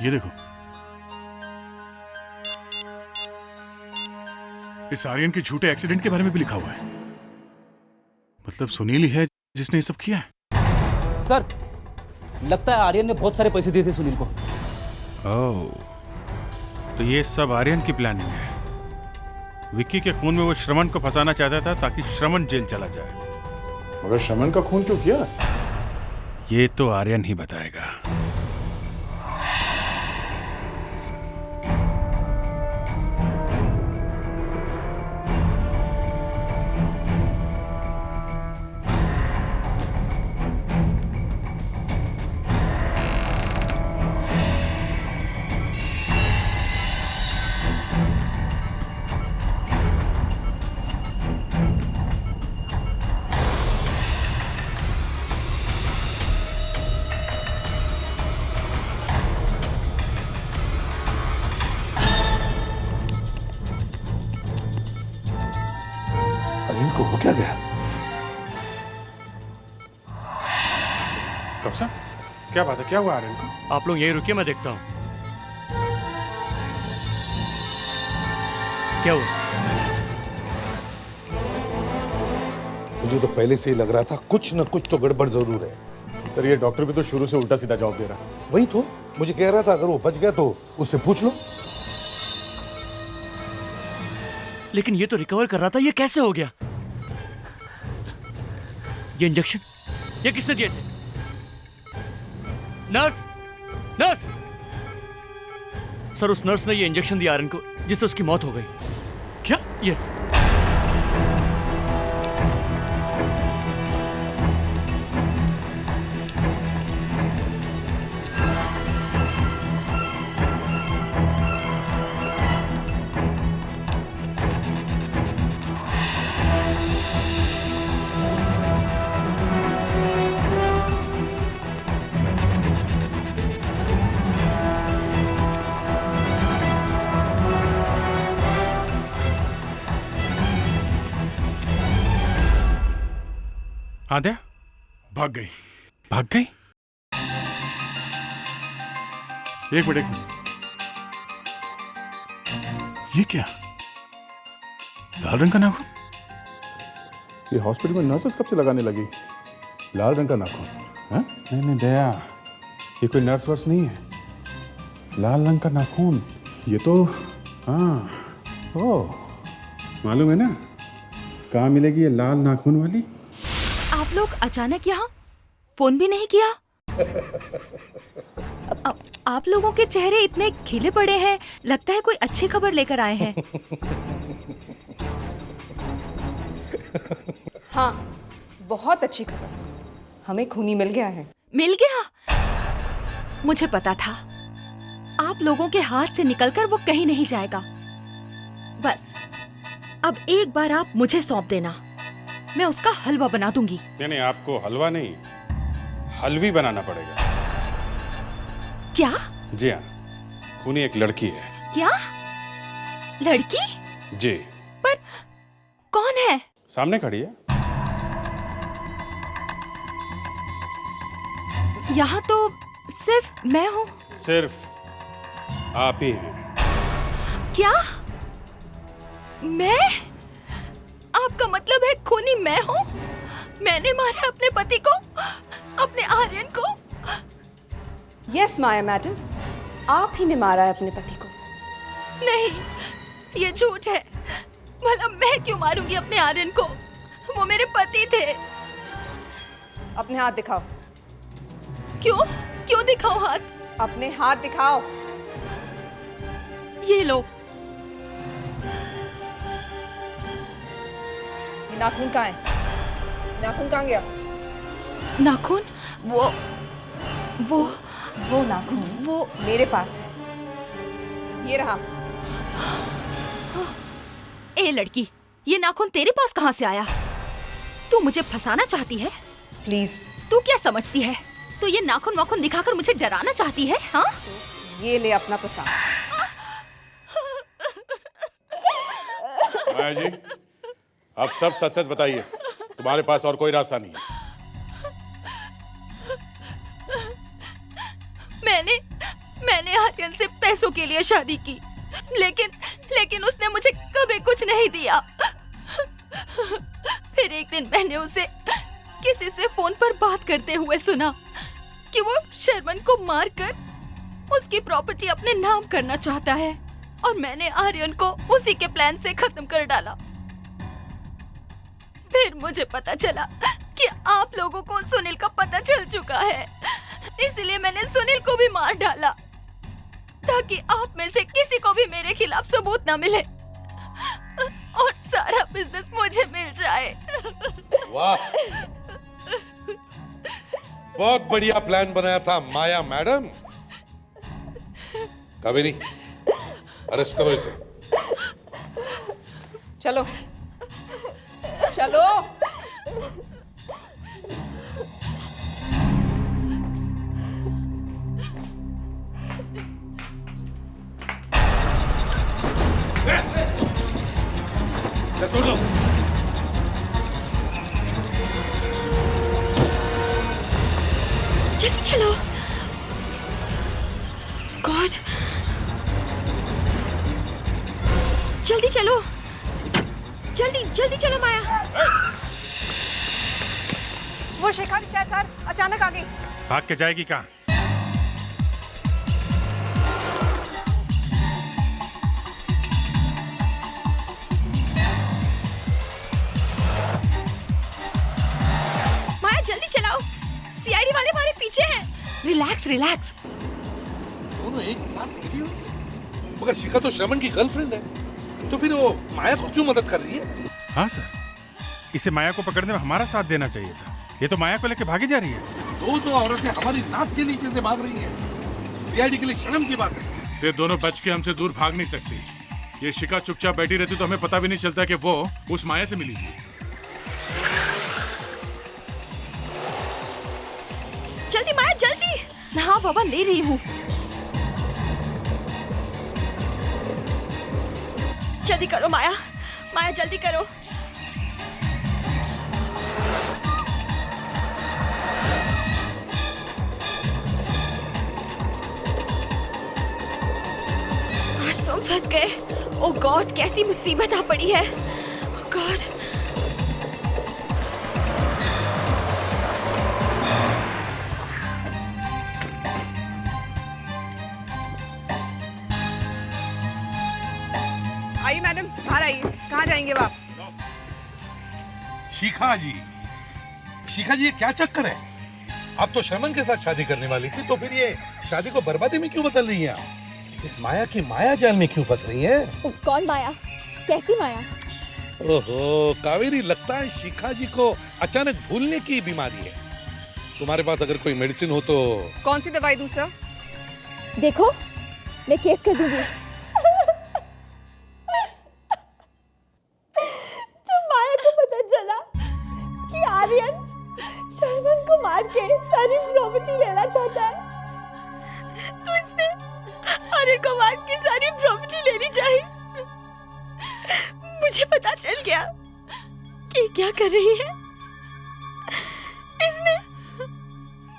ये देखो, इस आर्यन के झूठे एक्सीडेंट के बारे में भी लिखा हुआ है। मतलब सुनील ही है जिसने ये सब किया है। सर लगता है आर्यन ने बहुत सारे पैसे दिए थे सुनील को। ओह, तो ये सब आर्यन की प्लानिंग है। विक्की के खून में वो श्रवण को फंसाना चाहता था ताकि श्रवण जेल चला जाए। मगर श्रवण का खून क्यों किया? ये तो आर्यन ही बताएगा। इनको हो क्या गया? डॉक्टर साहब, क्या बात है? क्या हुआ आर्यन को? आप लोग यहीं रुकिए, मैं देखता हूँ क्या हुआ। मुझे तो पहले से ही लग रहा था कुछ न कुछ तो गड़बड़ जरूर है। सर ये डॉक्टर भी तो शुरू से उल्टा सीधा जवाब दे रहा है। वही तो मुझे कह रहा था, अगर वो बच गया तो उससे पूछ लो। लेकिन ये तो रिकवर कर रहा था, ये कैसे हो गया? ये इंजेक्शन ये किसने दिया इसे? Nurse, nurse! सर उस नर्स ने ये इंजेक्शन दिया आर्यन को जिससे उसकी मौत हो गई। क्या? यस। आद्या भाग गई। भाग गई? एक मिनट ये क्या? लाल रंग का नाखून? ये हॉस्पिटल में नर्सेस कब से लगाने लगी लाल रंग का नाखून? हाँ? नहीं दया, ये कोई नर्स वर्स नहीं है। लाल रंग का नाखून, ये तो हाँ, ओह मालूम है ना कहाँ मिलेगी ये लाल नाखून वाली? आप लोग अचानक यहाँ फोन भी नहीं किया? आप लोगों के चेहरे इतने खिले पड़े हैं, लगता है कोई अच्छी खबर लेकर आए हैं। हाँ, बहुत अच्छी खबर, हमें खूनी मिल गया है। मिल गया? मुझे पता था आप लोगों के हाथ से निकलकर वो कहीं नहीं जाएगा। बस अब एक बार आप मुझे सौंप देना, मैं उसका हलवा बना दूंगी। नहीं, आपको हलवा नहीं, हलवी बनाना पड़ेगा। क्या? जी हाँ, खूनी एक लड़की है। क्या? लड़की? जी। पर कौन है? सामने खड़ी है। यहाँ तो सिर्फ मैं हूँ। सिर्फ आप ही हैं। क्या? मैं? आपका मतलब है खूनी मैं हूँ? मैंने मारा अपने पति को, अपने आर्यन को? यस माया मैडम, आप ही ने मारा है अपने पति को। नहीं, ये झूठ है। भला मैं क्यों मारूंगी अपने आर्यन को? वो मेरे पति थे। अपने हाथ दिखाओ। क्यों? क्यों दिखाओ हाथ? अपने हाथ दिखाओ। ये लो। ये नाखून कहाँ है? नाखून कहाँ गया? नाखून? वो नाखून वो मेरे पास है। ये रहा। ए लड़की, ये नाखून तेरे पास कहाँ से आया? तू मुझे फंसाना चाहती है? प्लीज। तू क्या समझती है? तू ये नाखून वाखून दिखाकर मुझे डराना चाहती है? हाँ? तो ये ले अपना पसंद। माया जी, अब सब सच सच बताइए, तुम्हारे पास और कोई रास्ता नहीं है। मैंने आर्यन से पैसों के लिए शादी की, लेकिन उसने मुझे कभी कुछ नहीं दिया। फिर एक दिन मैंने उसे किसी से फोन पर बात करते हुए सुना कि वो शर्मन को मारकर उसकी प्रॉपर्टी अपने नाम करना चाहता है, और मैंने आर्यन को उसी के प्लान से खत्म कर डाला। फिर मुझे पता चला कि आप लोगों को सुनील का पता चल चुका है, इसलिए मैंने सुनील को भी मार डाला ताकि आप में से किसी को भी मेरे खिलाफ सबूत ना मिले और सारा बिजनेस मुझे मिल जाए। वाह, बहुत बढ़िया प्लान बनाया था माया मैडम। कावेरी, अरेस्ट करो इसे। चलो चलो। जल्दी चलो। गॉड, जल्दी चलो, जल्दी चलो माया। वो शिखा सर अचानक आ गई। भाग के जाएगी कहाँ? माया जल्दी चलाओ, सीआईडी वाले हमारे पीछे हैं। रिलैक्स। दोनों एक साथ वीडियो, मगर शिखा तो श्रवण की गर्लफ्रेंड है, तो फिर वो माया को क्यों मदद कर रही है? हाँ सर, इसे माया को पकड़ने में हमारा साथ देना चाहिए था। ये तो माया को लेके भागी जा रही है। दो औरतें हमारी नाक के नीचे से भाग रही हैं। सीआईडी के लिए शर्म की बात है। से दोनों बच के हमसे दूर भाग नहीं सकती। ये शिखा चुपचाप बैठी रहती तो हमें पता भी नहीं चलता कि वो उस माया से मिली थी। जल्दी माया जल्दी। हाँ बाबा, ले रही हूँ। जल्दी करो माया जल्दी करो। फंस गए। ओ गॉड, कैसी मुसीबत आ पड़ी है। ओ गॉड। आइए मैडम, बाहर आइए। कहाँ जाएंगे आप? शिखा जी, शिखा जी, ये क्या चक्कर है? आप तो शर्मन के साथ शादी करने वाली थी, तो फिर ये शादी को बर्बादी में क्यों बदल रही हैं आप? इस माया की माया जाल में क्यों फंस रही हैं? कौन माया? कैसी माया? ओहो कावेरी, लगता है शिखा जी को अचानक भूलने की बीमारी है। तुम्हारे पास अगर कोई मेडिसिन हो तो। कौन सी दवाई दूं सर? देखो, मैं केस कर दूंगी। जब माया को पता चला कि आर्यन शर्मन को मार के सारी प्रॉपर्टी लेना चाहता है, तो इसने आर्यन को मार के सारी प्रॉपर्टी लेनी चाहिए। मुझे पता चल गया कि क्या कर रही है। इसने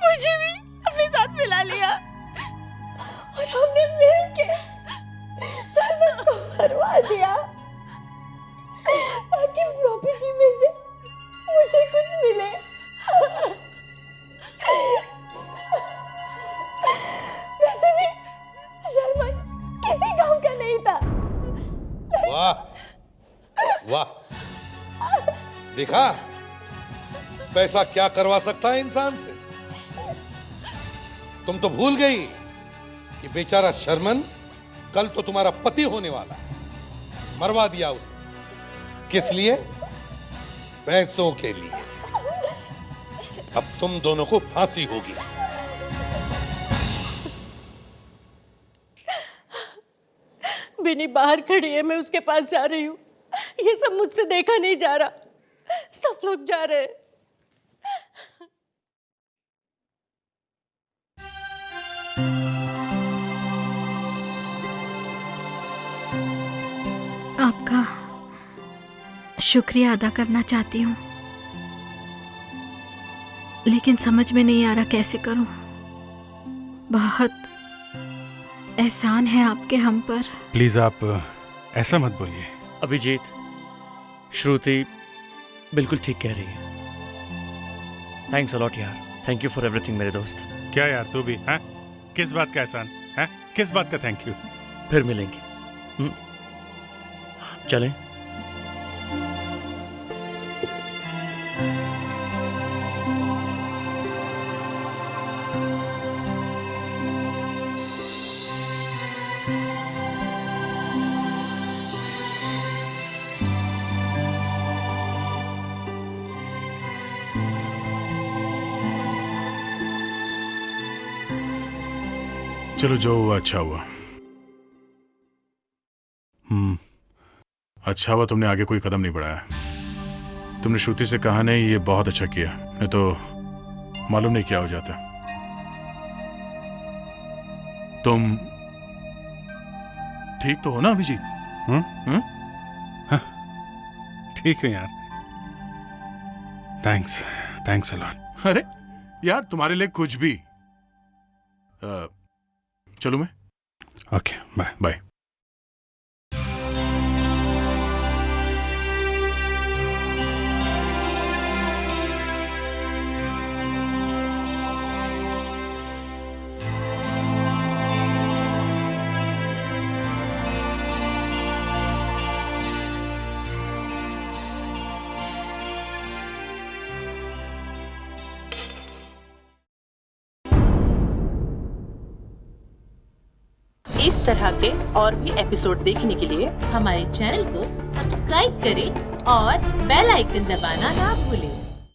मुझे भी अपने साथ मिला लिया और हमने मिलके शर्मन को मरवा दिया ताकि प्रॉपर्टी में से मुझे कुछ मिले। वैसे भी शर्मन किसी गांव का नहीं था। वाह वाह, देखा पैसा क्या करवा सकता है इंसान से। तुम तो भूल गई कि बेचारा शर्मन कल तो तुम्हारा पति होने वाला है। मरवा दिया उसे। किस लिए? पैसों के लिए। अब तुम दोनों को फांसी होगी। बिनी बाहर खड़ी है, मैं उसके पास जा रही हूँ। ये सब मुझसे देखा नहीं जा रहा, सब लोग जा रहे हैं। आपका शुक्रिया अदा करना चाहती हूँ, लेकिन समझ में नहीं आ रहा कैसे करूँ। बहुत एहसान है आपके हम पर। प्लीज आप ऐसा मत बोलिए। अभिजीत, श्रुति बिल्कुल ठीक कह रही है। थैंक्स अलॉट यार, थैंक यू फॉर एवरीथिंग मेरे दोस्त। क्या यार तू भी हैं? किस बात का एहसान है? किस बात का थैंक यू? फिर मिलेंगे। चलें? चलो जो हुआ अच्छा हुआ। अच्छा हुआ तुमने आगे कोई कदम नहीं बढ़ाया। तुमने श्रुति से कहा नहीं, ये बहुत अच्छा किया, नहीं तो मालूम नहीं क्या हो जाता। तुम ठीक तो हो ना अभिजीत? ठीक है यार। Thanks, thanks a lot. अरे यार तुम्हारे लिए कुछ भी। चलो मैं। Okay, bye bye. इस तरह के और भी एपिसोड देखने के लिए हमारे चैनल को सब्सक्राइब करें और बेल आइकन दबाना ना भूलें।